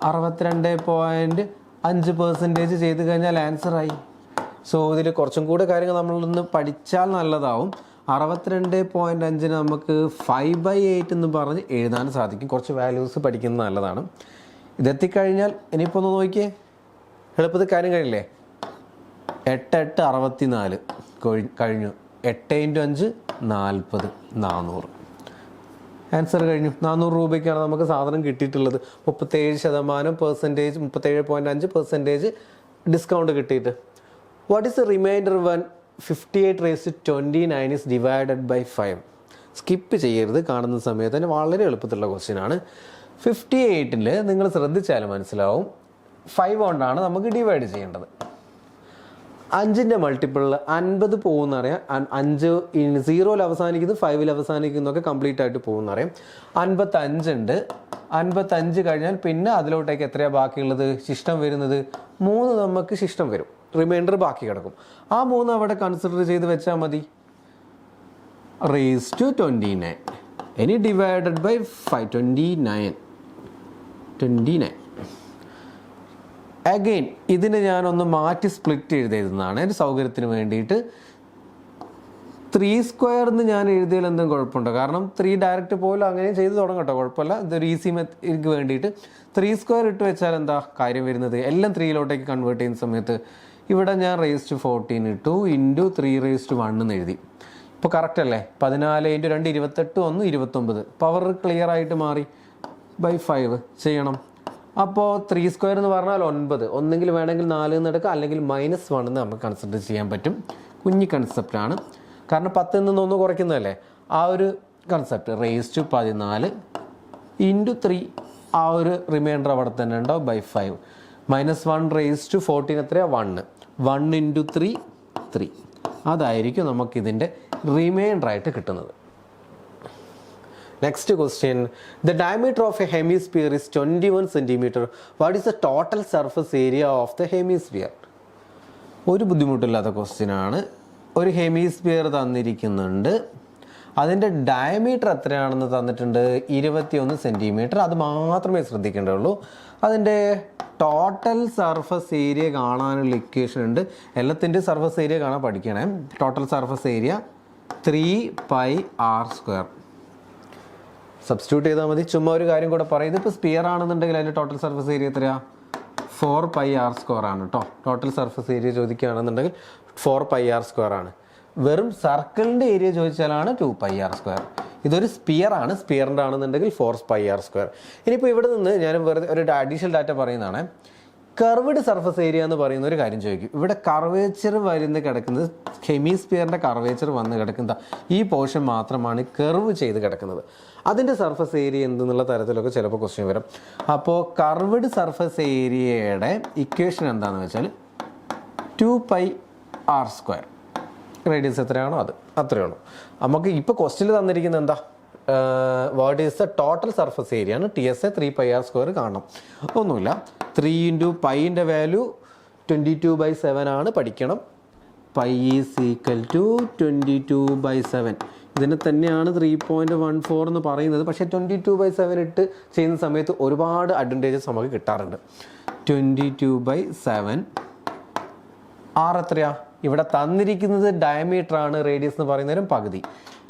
62.5% ചെയ്ത് കഴിഞ്ഞാൽ ആൻസറായി. സോ ഇതിൽ കുറച്ചും കൂടെ കാര്യങ്ങൾ നമ്മളൊന്ന് പഠിച്ചാൽ നല്ലതാവും. 62.5 നമുക്ക് 5/8 എന്ന് പറഞ്ഞ് എഴുതാൻ സാധിക്കും. കുറച്ച് വാല്യൂസ് പഠിക്കുന്നത് നല്ലതാണ്. ഇതെത്തിക്കഴിഞ്ഞാൽ ഇനിയിപ്പോൾ ഒന്ന് നോക്കിയേ, എളുപ്പത്തിൽ കാര്യം കഴിയില്ലേ? 8 8 64 കഴിഞ്ഞു. 8 × 5 40 400. ആൻസർ കഴിഞ്ഞു. 400 രൂപയ്ക്കാണ് നമുക്ക് സാധനം കിട്ടിയിട്ടുള്ളത്. 37% 37.5% ഡിസ്കൗണ്ട് കിട്ടിയിട്ട്. What is the reminder one 58/29 is divided by 5? Skip ചെയ്യരുത്. കാണുന്ന സമയത്ത് തന്നെ വളരെ എളുപ്പത്തിലുള്ള ക്വസ്റ്റ്യനാണ്. 58-ൽ നിങ്ങൾ ശ്രദ്ധിച്ചാൽ മനസ്സിലാവും 5 കൊണ്ടാണ് നമുക്ക് ഡിവൈഡ് ചെയ്യേണ്ടത്. 5ൻ്റെ മൾട്ടിപ്പിളിൽ 50 പോകുന്നറിയാം. 5 0-ൽ അവസാനിക്കുന്നു, 5-ൽ അവസാനിക്കുന്നതൊക്കെ കംപ്ലീറ്റ് ആയിട്ട് പോകുന്നറിയാം. 55 ഉണ്ട്. 55 കഴിഞ്ഞാൽ പിന്നെ അതിലോട്ടേക്ക് എത്രയാണ് ബാക്കിയുള്ളത്? ശിഷ്ടം വരുന്നത് 3 നമുക്ക് ശിഷ്ടം വരും. റിമൈൻഡർ ബാക്കി കിടക്കും. ആ 3 അവിടെ കൺസിഡർ ചെയ്ത് വെച്ചാൽ മതി. Raise to 29. ഇനി ഡിവൈഡഡ് ബൈ 5 29. അഗെയിൻ ഇതിന് ഞാനൊന്ന് മാറ്റി സ്പ്ലിറ്റ് എഴുതിയതാണ് എൻ്റെ സൗകര്യത്തിന് വേണ്ടിയിട്ട്. 3² ഞാൻ എഴുതിയാൽ എന്തും കുഴപ്പമുണ്ടോ? കാരണം 3 ഡയറക്റ്റ് പോലും അങ്ങനെ ചെയ്ത് തുടങ്ങട്ടോ, കുഴപ്പമില്ല. ഇതൊരു ഈസി മെത്തേഡിക്ക് വേണ്ടിയിട്ട് 3² ഇട്ട് വെച്ചാൽ എന്താ കാര്യം വരുന്നത്? എല്ലാം 3-ലോട്ടേക്ക് കൺവേർട്ട് ചെയ്യുന്ന സമയത്ത് ഇവിടെ ഞാൻ റേസ് ടു 14 ഇട്ടു ഇൻറ്റു 3⁻1 എന്ന് എഴുതി. ഇപ്പോൾ കറക്റ്റ് അല്ലേ? 14 × 2 28 1 29. പവർ ക്ലിയർ ആയിട്ട് മാറി. ബൈ 5 ചെയ്യണം. അപ്പോൾ 3² എന്ന് പറഞ്ഞാൽ 9. ഒന്നെങ്കിൽ വേണമെങ്കിൽ 4 എന്ന് എടുക്കാം, അല്ലെങ്കിൽ -1 എന്ന് നമുക്ക് കൺസിഡർ ചെയ്യാൻ പറ്റും. കുഞ്ഞി കൺസെപ്റ്റാണ്, കാരണം 10 നിന്ന് 1 കുറയ്ക്കുന്നതല്ലേ. ആ ഒരു കൺസെപ്റ്റ് റേസ് ടു 14 ഇൻറ്റു 3, ആ ഒരു റിമൈൻഡർ അവിടെ തന്നെ ഉണ്ടാവും ബൈ 5. -1 റേസ് ടു 14 എത്രയാണ്? 1. 1 ഇൻറ്റു 3 3. അതായിരിക്കും നമുക്കിതിൻ്റെ റിമൈൻഡറായിട്ട് കിട്ടുന്നത്. Next question. The diameter of a hemisphere is 21 centimeter. What is the total surface area of the hemisphere? ഒരു ബുദ്ധിമുട്ടില്ലാത്ത ക്വസ്റ്റ്യൻ ആണ്. ഒരു ഹെമിസ്ഫിയർ തന്നിരിക്കുന്നുണ്ട്, അതിൻ്റെ ഡയമീറ്റർ എത്രയാണെന്ന് തന്നിട്ടുണ്ട്, 21 സെൻറ്റിമീറ്റർ. അത് മാത്രമേ ശ്രദ്ധിക്കേണ്ടതുള്ളൂ. അതിൻ്റെ ടോട്ടൽ സർഫസ് ഏരിയ കാണാനുള്ള ഇക്വേഷൻ ഉണ്ട്. എല്ലാത്തിൻ്റെ സർഫസ് ഏരിയ കാണാൻ പഠിക്കണേ. Total surface area 3πr². Substitute ചെയ്താൽ മതി. ചുമ്മാ ഒരു കാര്യം കൂടെ പറയും, ഇതിപ്പോൾ സ്പിയർ ആണെന്നുണ്ടെങ്കിൽ അതിൻ്റെ ടോട്ടൽ സർഫസ് ഏരിയ എത്രയാണ്? 4πr² ആണ് കേട്ടോ. ടോട്ടൽ സർഫസ് ഏരിയ ചോദിക്കുകയാണെന്നുണ്ടെങ്കിൽ 4πr² ആണ്. വെറും സർക്കിളിൻ്റെ ഏരിയ ചോദിച്ചാലാണ് 2πr². ഇതൊരു സ്പിയർ ആണ്, സ്പിയറിൻ്റെ ആണെന്നുണ്ടെങ്കിൽ 4πr². ഇനിയിപ്പോൾ ഇവിടെ നിന്ന് ഞാൻ വെറുതെ ഒരു അഡീഷണൽ ഡാറ്റ പറയുന്നതാണ്. കർവ്ഡ് സർഫസ് ഏരിയ എന്ന് പറയുന്ന ഒരു കാര്യം ചോദിക്കും. ഇവിടെ കർവേച്ചർ വരുന്ന കിടക്കുന്നത്, ഹെമിസ്ഫിയറിൻ്റെ കർവേച്ചർ വന്ന് കിടക്കുന്ന ഈ പോർഷൻ മാത്രമാണ് കർവ് ചെയ്ത് കിടക്കുന്നത്. അതിൻ്റെ സർഫസ് ഏരിയ എന്തെന്നുള്ള തരത്തിലൊക്കെ ചിലപ്പോൾ ക്വസ്റ്റ്യൻ വരും. അപ്പോൾ കർവ്ഡ് സർഫസ് ഏരിയയുടെ ഇക്വേഷൻ എന്താണെന്ന് വെച്ചാൽ 2πr². റേഡിയസ് എത്രയാണോ അത് അത്രയേ ഉള്ളൂ. നമുക്ക് ഇപ്പോൾ ക്വസ്റ്റ്യനിൽ തന്നിരിക്കുന്നത് എന്താ? What is the total surface area ആണ്. TSA 3πr² കാണണം. ഒന്നുമില്ല, 3 ഇൻറ്റു പൈൻ്റെ വാല്യൂ 22/7 ആണ്. പഠിക്കണം. π ഈസ് ഈക്വൽ ടു 22/7. ഇതിനെ തന്നെയാണ് 3.14 എന്ന് പറയുന്നത്. പക്ഷേ 22/7 ഇട്ട് ചെയ്യുന്ന സമയത്ത് ഒരുപാട് അഡ്വാൻറ്റേജസ് നമുക്ക് കിട്ടാറുണ്ട്. 22/7 R എത്രയാ? ഇവിടെ തന്നിരിക്കുന്നത് ഡയമീറ്റർ ആണ്, റേഡിയസ് എന്ന് പറയുന്നതിനും പകുതി.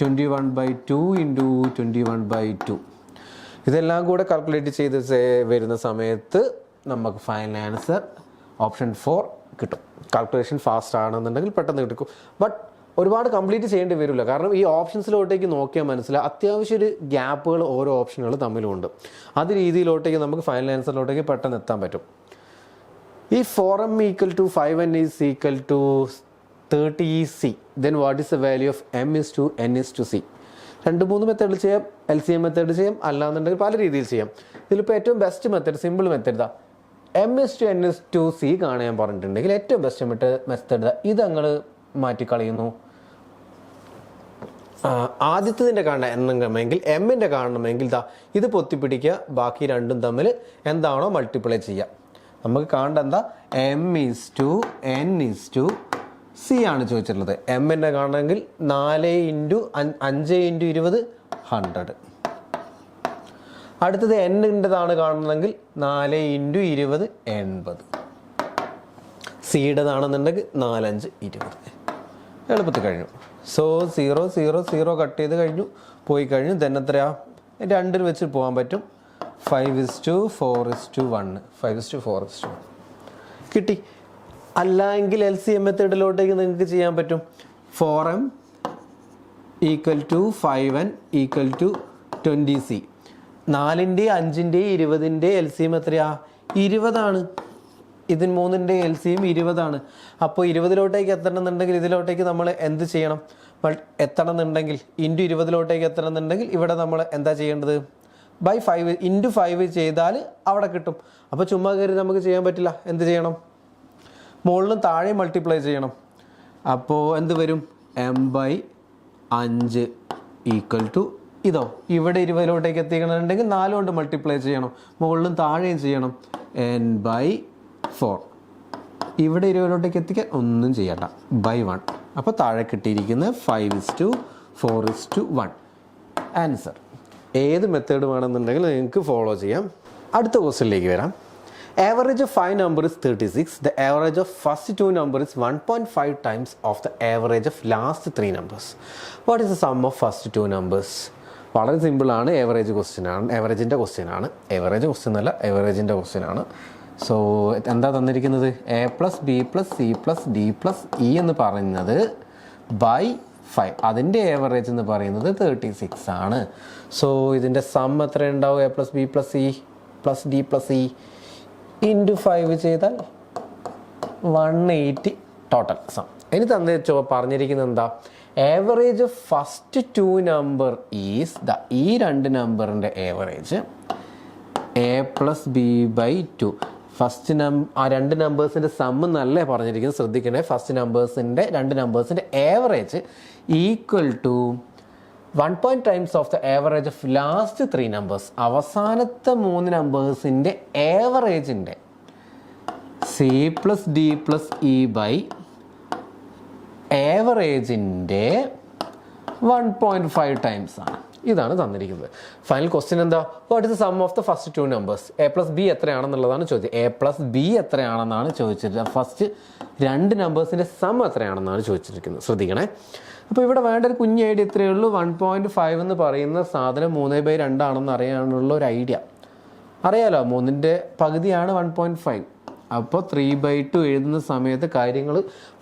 21/2 ഇൻറ്റു 21/2. ഇതെല്ലാം കൂടെ കാൽക്കുലേറ്റ് ചെയ്ത് വരുന്ന സമയത്ത് നമുക്ക് ഫൈനൽ ആൻസർ ഓപ്ഷൻ 4 കിട്ടും. കാൽക്കുലേഷൻ ഫാസ്റ്റ് ആണെന്നുണ്ടെങ്കിൽ പെട്ടെന്ന് കിട്ടും. ബട്ട് ഒരുപാട് കംപ്ലീറ്റ് ചെയ്യേണ്ടി വരില്ല, കാരണം ഈ ഓപ്ഷൻസിലോട്ടേക്ക് നോക്കിയാൽ മനസ്സിലാവും അത്യാവശ്യം ഒരു ഗ്യാപ്പുകൾ ഓരോ ഓപ്ഷനുകൾ തമ്മിലുണ്ട്. അത് രീതിയിലോട്ടേക്ക് നമുക്ക് ഫൈനൽ ആൻസറിലോട്ടേക്ക് പെട്ടെന്ന് എത്താൻ പറ്റും. ഈ 4m equal to 5n is equal to 30c. Then what is the value of m:n:c? 2-3 method ചെയ്യാം. LCM മെത്തേഡ് ചെയ്യാം, അല്ലാന്നുണ്ടെങ്കിൽ പല രീതിയിൽ ചെയ്യാം. ഇതിലിപ്പോൾ ഏറ്റവും ബെസ്റ്റ് മെത്തേഡ്, സിമ്പിൾ മെത്തേഡ് ഇതാ. m:n:c കാണാൻ പറഞ്ഞിട്ടുണ്ടെങ്കിൽ ഏറ്റവും ബെസ്റ്റ് മെത്തേഡ് ഇതാ. ഇത് ഞങ്ങൾ മാറ്റിക്കളയുന്നു. ആദ്യത്തതിൻ്റെ കാണണമെങ്കിൽ എമ്മിൻ്റെ കാണണമെങ്കിൽ ഇതാ ഇത് പൊത്തിപ്പിടിക്കുക, ബാക്കി രണ്ടും തമ്മിൽ എന്താണോ മൾട്ടിപ്ലൈ ചെയ്യുക. നമുക്ക് കാണേണ്ട എന്താ? m:n:c ആണ് ചോദിച്ചിട്ടുള്ളത്. എമ്മിൻ്റെ കാണണമെങ്കിൽ 4 ഇൻറ്റു 5 ഇൻറ്റു 20 100. അടുത്തത് എന്നിൻ്റെതാണ് കാണണമെങ്കിൽ 4 ഇൻറ്റു 20 80. സിയുടേതാണെന്നുണ്ടെങ്കിൽ 4 5 20. എളുപ്പത്തിൽ കഴിഞ്ഞു. സോ 0 0 0 കട്ട് ചെയ്ത് കഴിഞ്ഞു, പോയി കഴിഞ്ഞു. ദെൻ എത്രയാ? 2 വെച്ച് പോകാൻ പറ്റും. 5:4:1. 5:4:1 കിട്ടി. അല്ലെങ്കിൽ LCM മെത്തേഡിലോട്ടേക്ക് നിങ്ങൾക്ക് ചെയ്യാൻ പറ്റും. 4m equal to 5n equal to 20c. 4ൻ്റെയും 5ൻ്റെയും 20ൻ്റെയും LCM എത്രയാ? 20 ആണ്. ഇതിന് 3ൻ്റെയും LCM 20 ആണ്. അപ്പോൾ 20ലോട്ടേക്ക് എത്തണമെന്നുണ്ടെങ്കിൽ ഇതിലോട്ടേക്ക് നമ്മൾ എന്ത് ചെയ്യണം? എത്തണമെന്നുണ്ടെങ്കിൽ ഇൻറ്റു 20ലോട്ടേക്ക് എത്തണമെന്നുണ്ടെങ്കിൽ ഇവിടെ നമ്മൾ എന്താ ചെയ്യേണ്ടത്? ബൈ 5 ഇൻറ്റു 5 ചെയ്താൽ അവിടെ കിട്ടും. അപ്പോൾ ചുമ്മാ കയറി നമുക്ക് ചെയ്യാൻ പറ്റില്ല. എന്ത് ചെയ്യണം? മുകളിലും താഴെ മൾട്ടിപ്ലൈ ചെയ്യണം. അപ്പോൾ എന്ത് വരും? m/5 ഈക്വൽ ടു ഇതോ ഇവിടെ 20ലോട്ടേക്ക് എത്തിക്കണമെന്നുണ്ടെങ്കിൽ 4 കൊണ്ട് മൾട്ടിപ്ലൈ ചെയ്യണം, മുകളിലും താഴെയും ചെയ്യണം. n/4. ഇവിടെ 20ലോട്ടേക്ക് എത്തിക്കാൻ ഒന്നും ചെയ്യണ്ട, ബൈ 1. അപ്പോൾ താഴെ കിട്ടിയിരിക്കുന്നത് 5:4:1 ആൻസർ. ഏത് മെത്തേഡ് വേണമെന്നുണ്ടെങ്കിൽ നിങ്ങൾക്ക് ഫോളോ ചെയ്യാം. അടുത്ത ക്വസ്റ്റ്യനിലേക്ക് വരാം. Average of 5 number is 36. The average of first 2 number is 1.5 times of the average of last 3 numbers. What is the sum of first 2 numbers? വളരെ സിമ്പിളാണ്. ഏവറേജ് ക്വസ്റ്റ്യൻ ആണ്, ഏവറേജിൻ്റെ ക്വസ്റ്റ്യൻ ആണ്. ഏവറേജ് ക്വസ്റ്റ്യൻ അല്ല, ഏവറേജിൻ്റെ ക്വസ്റ്റ്യൻ ആണ്. സോ എന്താ തന്നിരിക്കുന്നത്? a+b+c+d+e എന്ന് പറയുന്നത് ബൈ 5. അതിൻ്റെ ഏവറേജ് എന്ന് പറയുന്നത് 36 ആണ്. സോ ഇതിൻ്റെ സം എത്ര ഉണ്ടാവും? a+b+c plus D plus E into 5 ചെയ്താൽ 180 ടോട്ടൽ സം. ഇനി പറഞ്ഞിരിക്കുന്നത് എന്താ? ആവറേജ് ഫസ്റ്റ് 2 നമ്പർ ഈസ് ഈ 2 നമ്പറിൻ്റെ average A plus B by 2. First ആ 2 നമ്പേഴ്സിൻ്റെ സമ്മ് നല്ല പറഞ്ഞിരിക്കുന്നത്, ശ്രദ്ധിക്കണേ. ഫസ്റ്റ് നമ്പേഴ്സിൻ്റെ 2 നമ്പേഴ്സിൻ്റെ average equal to 1 times of the average of last 3 numbers. അവസാനത്തെ 3 നമ്പേഴ്സിൻ്റെ ആവറേജിൻ്റെ C plus D plus E by ആവറേജിൻ്റെ 1.5 ടൈംസ് ആണ്. ഇതാണ് തന്നിരിക്കുന്നത്. ഫൈനൽ ക്വസ്റ്റ്യൻ എന്താ? What is the sum of the first 2 numbers? A plus B എത്രയാണെന്നുള്ളതാണ് ചോദിച്ചത്. എ പ്ലസ് ബി എത്രയാണെന്നാണ് ചോദിച്ചിരിക്കുന്നത്. ഫസ്റ്റ് 2 നമ്പേഴ്സിൻ്റെ സം എത്രയാണെന്നാണ് ചോദിച്ചിരിക്കുന്നത്. ശ്രദ്ധിക്കണേ. അപ്പോൾ ഇവിടെ വേണ്ട ഒരു കുഞ്ഞ് ഐഡിയ ഇത്രയേ ഉള്ളൂ. 1.5 എന്ന് പറയുന്ന സാധനം 3/2 ആണെന്ന് അറിയാനുള്ള ഒരു ഐഡിയ അറിയാലോ. 3ൻ്റെ പകുതിയാണ് 1.5. അപ്പോൾ 3/2 എഴുതുന്ന സമയത്ത് കാര്യങ്ങൾ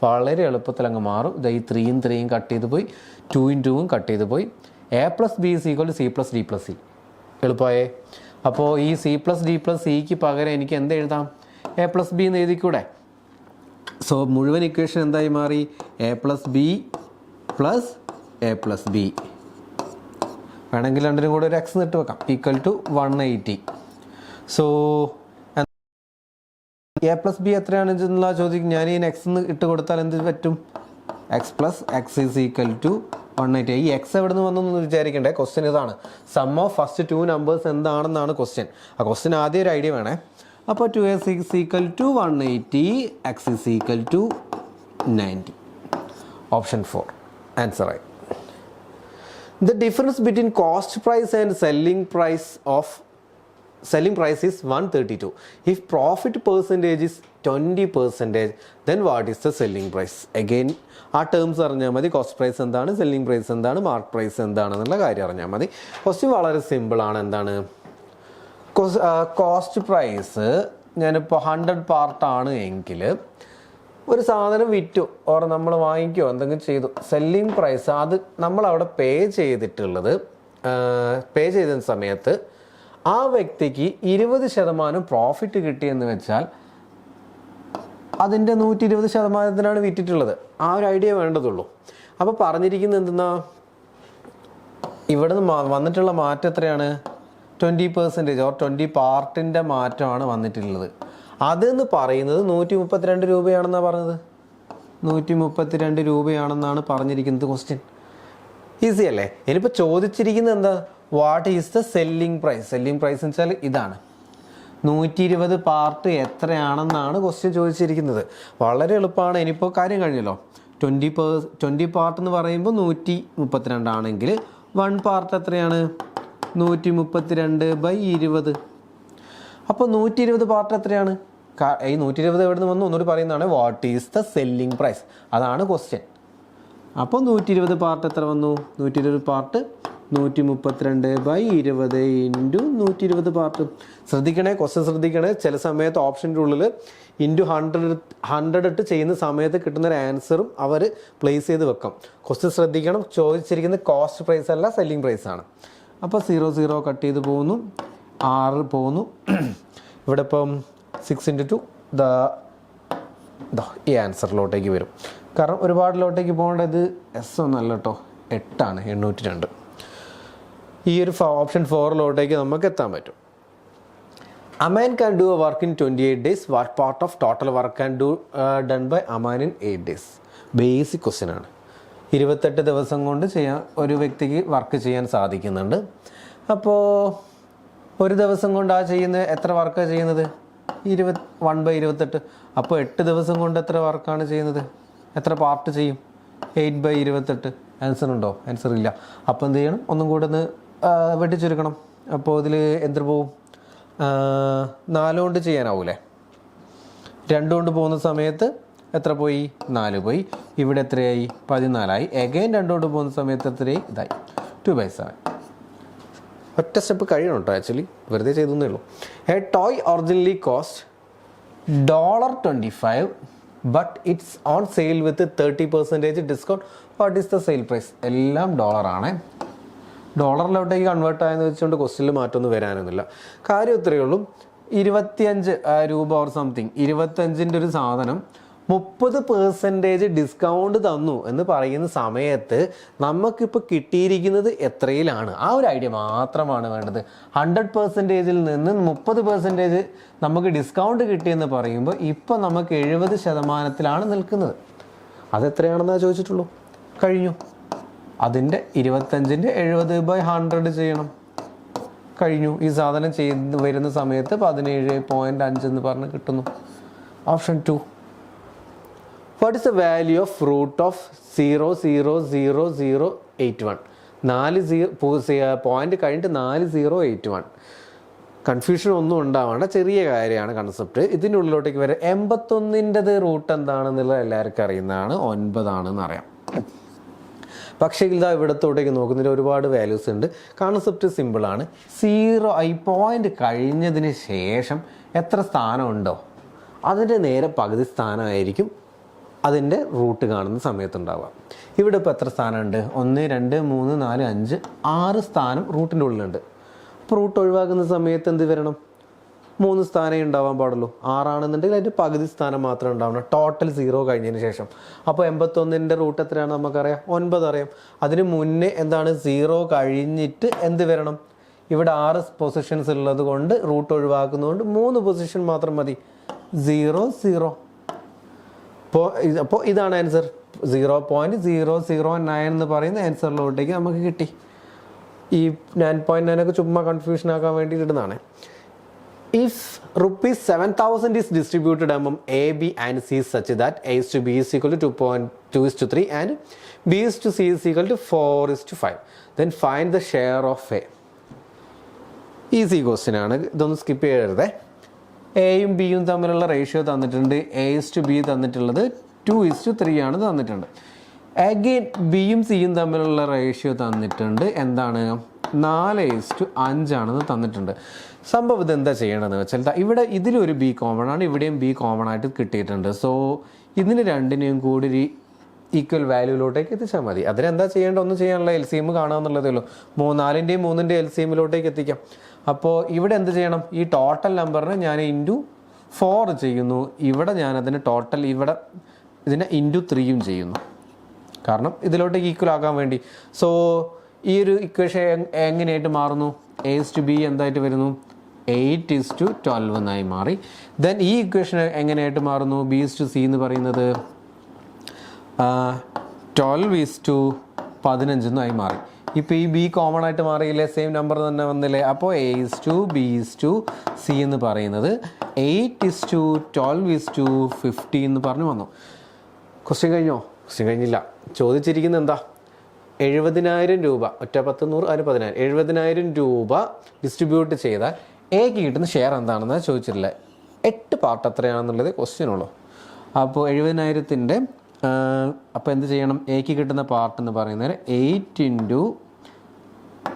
വളരെ എളുപ്പത്തിൽ അങ്ങ് മാറും. ഈ 3യും 3യും കട്ട് ചെയ്ത് പോയി, 2യും 2യും കട്ട് ചെയ്ത് പോയി. A plus B is equal to C plus D plus C. എളുപ്പമായേ. അപ്പോൾ ഈ സി പ്ലസ് ഡി പ്ലസ് സിക്ക് പകരം എനിക്ക് എന്ത് എഴുതാം? എ പ്ലസ് ബി എന്ന് എഴുതിക്കൂടെ? സോ മുഴുവൻ ഇക്വേഷൻ എന്തായി മാറി? A plus b plus a plus b. വേണമെങ്കിൽ രണ്ടിനും കൂടെ ഒരു എക്സ് ഇട്ട് വെക്കാം. Equal to 180. So a plus b എത്രയാണ് എന്നുള്ള ചോദിക്കും. ഞാൻ ഈ എക്സ് ഇട്ട് കൊടുത്താൽ എന്ത് പറ്റും? X plus x is equal to 180. ഈ എക്സ് എവിടെ നിന്ന് വന്നൊന്നും വിചാരിക്കണ്ടേ. ക്വസ്റ്റ്യൻ ഇതാണ്. സം ഓഫ് ഫസ്റ്റ് 2 നമ്പേഴ്സ് എന്താണെന്നാണ് ക്വസ്റ്റ്യൻ. ആ ക്വസ്റ്റ്യൻ ആദ്യം ഒരു ഐഡിയ വേണേ. അപ്പോൾ 2x is equal to 180, x is equal to 90. Option 4 ആൻസറായി. The difference between cost price and selling price is 132. If profit percentage is 20%, then what is the selling price? Again ആ terms അറിഞ്ഞാൽ മതി. Cost price എന്താണ്, selling price എന്താണ്, mark price എന്താണെന്നുള്ള കാര്യം അറിഞ്ഞാൽ മതി. ക്വസ്റ്റ്യൻ വളരെ സിമ്പിളാണ്. എന്താണ് കോസ്റ്റ് പ്രൈസ്? ഞാനിപ്പോൾ 100 പാർട്ടാണ് എങ്കിൽ ഒരു സാധനം വിറ്റു ഓർ നമ്മൾ വാങ്ങിക്കുകയോ എന്തെങ്കിലും ചെയ്തു. സെല്ലിംഗ് പ്രൈസ് അത് നമ്മളവിടെ പേ ചെയ്തിട്ടുള്ളത്, പേ ചെയ്ത സമയത്ത് ആ വ്യക്തിക്ക് 20% പ്രോഫിറ്റ് കിട്ടിയെന്ന് വെച്ചാൽ അതിൻ്റെ 120%-നാണ് വിറ്റിട്ടുള്ളത്. ആ ഒരു ഐഡിയ വേണ്ടതുള്ളൂ. അപ്പോൾ പറഞ്ഞിരിക്കുന്നത് എന്തെന്നാ? ഇവിടെ നിന്ന് വന്നിട്ടുള്ള മാറ്റം എത്രയാണ്? 20% ഓർ 20 പാർട്ടിൻ്റെ മാറ്റമാണ് വന്നിട്ടുള്ളത്. അതെന്ന് പറയുന്നത് 132 രൂപയാണെന്നാണ് പറഞ്ഞത്. 132 രൂപയാണെന്നാണ് പറഞ്ഞിരിക്കുന്നത് ക്വസ്റ്റ്യൻ. ഈസി അല്ലേ? ഇനിയിപ്പോൾ ചോദിച്ചിരിക്കുന്നത് എന്താ? What is the selling price? Selling price എന്ന് വെച്ചാൽ ഇതാണ്. 120 പാർട്ട് എത്രയാണെന്നാണ് ക്വസ്റ്റ്യൻ ചോദിച്ചിരിക്കുന്നത്. വളരെ എളുപ്പമാണ്. ഇനിയിപ്പോൾ കാര്യം കഴിഞ്ഞല്ലോ. 20 പാർട്ട് എന്ന് പറയുമ്പോൾ 132 ആണെങ്കിൽ 1 പാർട്ട് എത്രയാണ്? 132/20. അപ്പോൾ 120 പാർട്ട് എത്രയാണ്? ഈ 120 എവിടെ നിന്ന് വന്നു ഒന്നുകൂടി പറയുന്നതാണ്. What is the selling price? അതാണ് ക്വസ്റ്റ്യൻ. അപ്പോൾ 120 പാർട്ട് എത്ര വന്നു? 120 പാർട്ട് 132/20 ഇൻറ്റു 120 പാർട്ട്. ശ്രദ്ധിക്കണേ, ക്വസ്റ്റ്യൻ ശ്രദ്ധിക്കണേ. ചില സമയത്ത് ഓപ്ഷൻ്റെ ഉള്ളിൽ ഇൻറ്റു 100 ഇട്ട് ചെയ്യുന്ന സമയത്ത് കിട്ടുന്നൊരു ആൻസറും അവർ പ്ലേസ് ചെയ്ത് വെക്കാം. ക്വസ്റ്റ്യൻ ശ്രദ്ധിക്കണം. ചോദിച്ചിരിക്കുന്നത് കോസ്റ്റ് പ്രൈസ് അല്ല, സെല്ലിംഗ് പ്രൈസാണ്. അപ്പോൾ 0 കട്ട് ചെയ്ത് പോകുന്നു, 6 പോകുന്നു. ഇവിടെ ഇപ്പം 6 × 2 ഈ ആൻസറിലോട്ടേക്ക് വരും. കാരണം ഒരുപാടിലോട്ടേക്ക് പോകേണ്ടത് എസ് ഒന്നല്ല കേട്ടോ, 8 ആണ്, 802. ഈ ഒരു ഓപ്ഷൻ 4ലോട്ടേക്ക് നമുക്ക് എത്താൻ പറ്റും. Aman can do a work in 28 days. What part of total work can done by Aman in 8 days? Basic question ആണ്. 28 ദിവസം കൊണ്ട് ഒരു വ്യക്തിക്ക് വർക്ക് ചെയ്യാൻ സാധിക്കുന്നുണ്ട്. അപ്പോൾ ഒരു ദിവസം കൊണ്ട് എത്ര വർക്കാണ് ചെയ്യുന്നത്? 1/28. അപ്പോൾ 8 ദിവസം കൊണ്ട് എത്ര വർക്കാണ് ചെയ്യുന്നത്? എത്ര പാർട്ട് ചെയ്യും? 8/28. ആൻസർ ഉണ്ടോ? ആൻസർ ഇല്ല. അപ്പോൾ എന്ത് ചെയ്യണം? ഒന്നും കൂടെ ഒന്ന് വെട്ടിച്ചുരുക്കണം. അപ്പോൾ ഇതിൽ എന്ത് പോവും? 4 കൊണ്ട് ചെയ്യാനാവൂലേ? 2 കൊണ്ട് പോകുന്ന സമയത്ത് എത്ര പോയി? 4 പോയി. ഇവിടെ എത്രയായി? 14 എഗൈൻ 2 കൊണ്ട് പോകുന്ന സമയത്ത് എത്രയായി? ഇതായി 2/7. ഒറ്റ സ്റ്റെപ്പ് കഴിയണം കേട്ടോ. ആക്ച്വലി വെറുതെ ചെയ്തേ ഉള്ളൂ. A toy originally cost $25 but it's on sale with 30% discount. What is the sale price? എല്ലാം ഡോളറാണ്. ഡോളറിലോട്ടേക്ക് കൺവേർട്ട് ആയെന്ന് വെച്ചുകൊണ്ട് ക്വസ്റ്റ്യനിൽ മാറ്റമൊന്നും വരാനൊന്നുമില്ല. കാര്യം ഇത്രയേ ഉള്ളൂ, 25 രൂപ ഓർ സംതിങ്, 25-ൻ്റെ ഒരു സാധനം 30% ഡിസ്കൗണ്ട് തന്നു എന്ന് പറയുന്ന സമയത്ത് നമുക്കിപ്പോൾ കിട്ടിയിരിക്കുന്നത് എത്രയിലാണ്? ആ ഒരു ഐഡിയ മാത്രമാണ് വേണ്ടത്. 100%-ൽ നിന്ന് 30% നമുക്ക് ഡിസ്കൗണ്ട് കിട്ടിയെന്ന് പറയുമ്പോൾ ഇപ്പോൾ നമുക്ക് 70%-ലാണ് നിൽക്കുന്നത്. അതെത്രയാണെന്നാണ് ചോദിച്ചിട്ടുള്ളൂ. കഴിഞ്ഞു. അതിൻ്റെ 25-ൻ്റെ 70/100 ചെയ്യണം. കഴിഞ്ഞു. ഈ സാധനം ചെയ്ത് വരുന്ന സമയത്ത് 17.5 എന്ന് പറഞ്ഞ് കിട്ടുന്നു. Option 2. What is the value of root of 0.0081? 4 point കഴിഞ്ഞിട്ട് 4081. കൺഫ്യൂഷൻ ഒന്നും ഉണ്ടാവേണ്ട, ചെറിയ കാര്യമാണ് കൺസെപ്റ്റ്. ഇതിൻ്റെ ഉള്ളിലോട്ടേക്ക് വരെ 81-ൻ്റെത് റൂട്ട് എന്താണെന്നുള്ളത് എല്ലാവർക്കും അറിയുന്നതാണ്, 9 ആണെന്ന് അറിയാം. പക്ഷേ ഇതാ ഇവിടത്തോട്ടേക്ക് നോക്കുന്നതിൽ ഒരുപാട് വാല്യൂസ് ഉണ്ട്. കൺസെപ്റ്റ് സിമ്പിളാണ്. 0 പോയിന്റ് കഴിഞ്ഞതിന് ശേഷം എത്ര സ്ഥാനമുണ്ടോ അതിൻ്റെ നേരെ പകുതി സ്ഥാനമായിരിക്കും അതിൻ്റെ റൂട്ട് കാണുന്ന സമയത്തുണ്ടാവുക. ഇവിടെ ഇപ്പോൾ എത്ര സ്ഥാനമുണ്ട്? 1, 2, 3, 4, 5, 6 സ്ഥാനം റൂട്ടിൻ്റെ ഉള്ളിലുണ്ട്. അപ്പോൾ റൂട്ട് ഒഴിവാക്കുന്ന സമയത്ത് എന്ത് വരണം? 3 സ്ഥാനമേ ഉണ്ടാവാൻ പാടുള്ളൂ. 6 ആണെന്നുണ്ടെങ്കിൽ അതിൻ്റെ പകുതി സ്ഥാനം മാത്രമേ ഉണ്ടാവണം, ടോട്ടൽ 0 കഴിഞ്ഞതിന് ശേഷം. അപ്പോൾ 81-ൻ്റെ റൂട്ട് എത്രയാണ് നമുക്കറിയാം? 9 അറിയാം. അതിന് മുന്നേ എന്താണ്? 0 കഴിഞ്ഞിട്ട് എന്ത് വരണം? ഇവിടെ 6 പൊസിഷൻസ് ഉള്ളത് കൊണ്ട് റൂട്ട് ഒഴിവാക്കുന്നതുകൊണ്ട് 3 പൊസിഷൻ മാത്രം മതി. 0, 0. അപ്പോൾ ഇതാണ് ആൻസർ. 0.009 എന്ന് പറയുന്ന ആൻസറിലോട്ടേക്ക് നമുക്ക് കിട്ടി. ഈ 9.9 ചുമ്മാ കൺഫ്യൂഷൻ ആക്കാൻ വേണ്ടി ഇടുന്നതാണ്. If rupees 7,000 is distributed among A, B and C such that A is to B is equal to 2.2:3 and B is to C is equal to 4:5, then find the share of A. Easy question ആണ്, ഇതൊന്ന് skip ചെയ്യരുതേ. എയും ബിയും തമ്മിലുള്ള ratio തന്നിട്ടുണ്ട്. A is to B തന്നിട്ടുള്ളത് 2:3 ആണ് തന്നിട്ടുണ്ട്. Again ബിയും സിയും തമ്മിലുള്ള റേഷ്യോ തന്നിട്ടുണ്ട്. എന്താണ്? 4:5 ആണെന്ന് തന്നിട്ടുണ്ട്. സംഭവം ഇത് എന്താ ചെയ്യണമെന്ന് വെച്ചാൽ ഇവിടെ ഇതിലൊരു ബി കോമൺ ആണ്, ഇവിടെയും ബി കോമൺ ആയിട്ട് കിട്ടിയിട്ടുണ്ട്. സോ ഇതിന് രണ്ടിനെയും കൂടി ഈക്വൽ വാല്യൂയിലോട്ടേക്ക് എത്തിച്ചാൽ മതി. അതിനെന്താ ചെയ്യേണ്ട? ഒന്നും ചെയ്യാനുള്ള LCM കാണാമെന്നുള്ളതേ ഉള്ളൂ. 4-ൻ്റെയും 3-ൻ്റെയും LCMലോട്ടേക്ക് എത്തിക്കാം. അപ്പോൾ ഇവിടെ എന്ത് ചെയ്യണം? ഈ ടോട്ടൽ നമ്പറിന് ഞാൻ × 4 ചെയ്യുന്നു. ഇവിടെ ഞാൻ അതിന് ടോട്ടൽ ഇതിനെ × 3 ചെയ്യുന്നു, കാരണം ഇതിലോട്ടേക്ക് ഈക്വൽ ആക്കാൻ വേണ്ടി. സോ ഈ ഒരു ഇക്വേഷൻ എങ്ങനെയായിട്ട് മാറുന്നു? A is to B എന്തായിട്ട് വരുന്നു? 8:12 എന്നായി മാറി. ദെൻ ഈ ഇക്വേഷൻ എങ്ങനെയായിട്ട് മാറുന്നു? B is to C എന്ന് പറയുന്നത് 12:15 എന്നായി മാറി. ഇപ്പോൾ ഈ ബി കോമൺ ആയിട്ട് മാറിയില്ലേ? സെയിം നമ്പർ തന്നെ വന്നില്ലേ? അപ്പോൾ A is to B is to C എന്ന് പറയുന്നത് 8:12:15 എന്ന് പറഞ്ഞു വന്നു. ക്വസ്റ്റ്യൻ കഴിഞ്ഞോ? ക്വസ്റ്റ്യൻ കഴിഞ്ഞില്ല. ചോദിച്ചിരിക്കുന്നത് എന്താ? 70,000 രൂപ, ഒറ്റ 10, 100, അതിന് 10,000, 70,000 രൂപ ഡിസ്ട്രിബ്യൂട്ട് ചെയ്താൽ എക്ക് കിട്ടുന്ന ഷെയർ എന്താണെന്ന് ചോദിച്ചിട്ടില്ല. 8 പാർട്ട് എത്രയാണെന്നുള്ളത് ക്വസ്റ്റ്യൻ ഉള്ളൂ. അപ്പോൾ 70,000-ൻ്റെ അപ്പോൾ എന്ത് ചെയ്യണം? എക്ക് കിട്ടുന്ന പാർട്ട് എന്ന് പറയുന്നത് 8 ×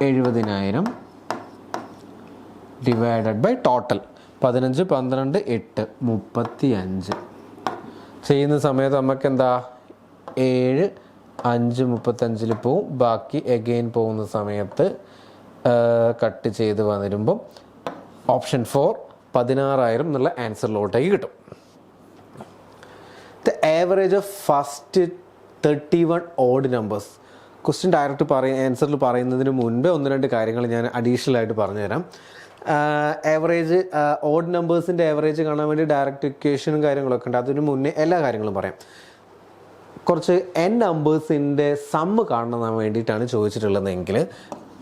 70,000 ഡിവൈഡഡ് ബൈ ടോട്ടൽ 15, 12, 8, 35 ചെയ്യുന്ന സമയത്ത് നമുക്ക് എന്താ? 7, 5, 35 പോവും. ബാക്കി എഗെയിൻ പോകുന്ന സമയത്ത് കട്ട് ചെയ്ത് വന്നിരുമ്പം ഓപ്ഷൻ 4 16,000 എന്നുള്ള ആൻസറിലോട്ടേക്ക് കിട്ടും. The average of first 31 odd numbers. Question direct ആൻസറിൽ പറയുന്നതിന് മുൻപേ 1-2 കാര്യങ്ങൾ ഞാൻ അഡീഷണൽ ആയിട്ട് പറഞ്ഞുതരാം. ആവറേജ് ഓഡ് നമ്പേഴ്സിൻ്റെ ആവറേജ് കാണാൻ വേണ്ടി ഡയറക്റ്റ് ഇക്വേഷനും കാര്യങ്ങളൊക്കെ ഉണ്ട്. അതിന് മുന്നേ എല്ലാ കാര്യങ്ങളും പറയാം. കുറച്ച് n നമ്പേഴ്സിൻ്റെ സമ്മ് കാണാൻ വേണ്ടിയിട്ടാണ് ചോദിച്ചിട്ടുള്ളതെങ്കിൽ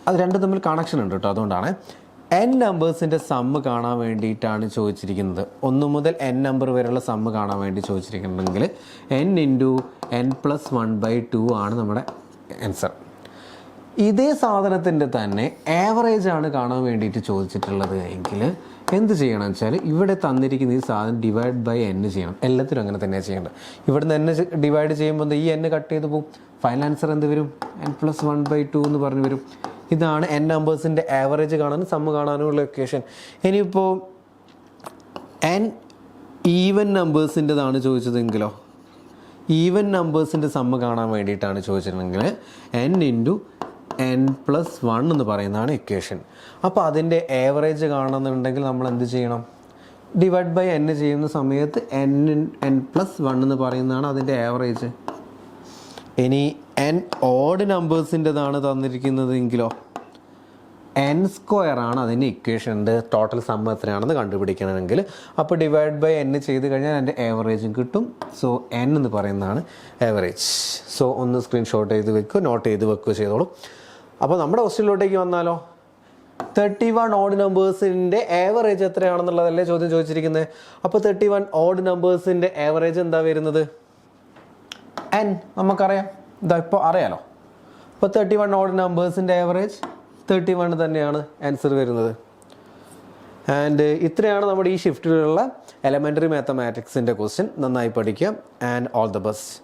അത് രണ്ടും തമ്മിൽ കണക്ഷൻ ഉണ്ട് കേട്ടോ. അതുകൊണ്ടാണ് n നമ്പേഴ്സിൻ്റെ സമ്മ് കാണാൻ വേണ്ടിയിട്ടാണ് ചോദിച്ചിരിക്കുന്നത്. 1 മുതൽ n നമ്പർ വരെയുള്ള സമ്മ് കാണാൻ വേണ്ടി ചോദിച്ചിരിക്കുന്നുണ്ടെങ്കിൽ n × n+1/2 ആണ് നമ്മുടെ ആൻസർ. ഇതേ സാധനത്തിൻ്റെ തന്നെ ആവറേജ് ആണ് കാണാൻ വേണ്ടിയിട്ട് ചോദിച്ചിട്ടുള്ളത് എങ്കിൽ എന്ത് ചെയ്യണം വെച്ചാൽ ഇവിടെ തന്നിരിക്കുന്ന ഈ സാധനം ഡിവൈഡ് ബൈ n ചെയ്യണം. എല്ലാത്തിലും അങ്ങനെ തന്നെയാണ് ചെയ്യേണ്ടത്. ഇവിടെ നിന്ന് n ഡിവൈഡ് ചെയ്യുമ്പോൾ ഈ n കട്ട് ചെയ്ത് പോകും. ഫൈനൽ ആൻസർ എന്ത് വരും? n+1/2 എന്ന് പറഞ്ഞു വരും. ഇതാണ് n നമ്പേഴ്സിൻ്റെ ആവറേജ് കാണാനും സമ്മ് കാണാനുമുള്ള ഇക്വേഷൻ. ഇനിയിപ്പോൾ n ഈവൻ നമ്പേഴ്സിൻ്റെതാണ് ചോദിച്ചതെങ്കിലോ? ഈവൻ നമ്പേഴ്സിൻ്റെ സമ്മ് കാണാൻ വേണ്ടിയിട്ടാണ് ചോദിച്ചിട്ടുണ്ടെങ്കിൽ n × n+1 എന്ന് പറയുന്നതാണ് ഇക്വേഷൻ. അപ്പോൾ അതിൻ്റെ ആവറേജ് കാണുന്നുണ്ടെങ്കിൽ നമ്മൾ എന്ത് ചെയ്യണം? ഡിവൈഡ് ബൈ n ചെയ്യുന്ന സമയത്ത് n+1 എന്ന് പറയുന്നതാണ് അതിൻ്റെ ആവറേജ്. ഇനി n ഓഡ് നമ്പേഴ്സിൻ്റെതാണ് തന്നിരിക്കുന്നതെങ്കിലോ n² ആണ് അതിൻ്റെ ഇക്വേഷൻ്റെ ടോട്ടൽ സം എത്രയാണെന്ന് കണ്ടുപിടിക്കണമെങ്കിൽ. അപ്പോൾ ഡിവൈഡ് ബൈ n ചെയ്ത് കഴിഞ്ഞാൽ എൻ്റെ ആവറേജും കിട്ടും. സോ n എന്ന് പറയുന്നതാണ് ആവറേജ്. സോ ഒന്ന് സ്ക്രീൻഷോട്ട് ചെയ്ത് വെക്കുക, നോട്ട് ചെയ്ത് വെക്കുക ചെയ്തോളൂ. അപ്പോൾ നമ്മുടെ ക്വസ്റ്റ്യനിലോട്ടേക്ക് വന്നാലോ, 31 ഓഡ് നമ്പേഴ്സിൻ്റെ ആവറേജ് എത്രയാണെന്നുള്ളതല്ലേ ചോദ്യം ചോദിച്ചിരിക്കുന്നത്. അപ്പോൾ 31 ഓഡ് നമ്പേഴ്സിൻ്റെ ആവറേജ് എന്താ വരുന്നത്? n നമുക്കറിയാം, ഇതാ ഇപ്പോൾ അറിയാലോ. അപ്പോൾ 31 ഓഡ് നമ്പേഴ്സിൻ്റെ ആവറേജ് 31 തന്നെയാണ് ആൻസർ വരുന്നത്. ആൻഡ് ഇത്രയാണ് നമ്മുടെ ഈ ഷിഫ്റ്റിലുള്ള എലമെൻ്ററി മാത്തമാറ്റിക്സിൻ്റെ ക്വസ്റ്റ്യൻ. നന്നായി പഠിക്കുക ആൻഡ് ഓൾ ദ ബെസ്റ്റ്.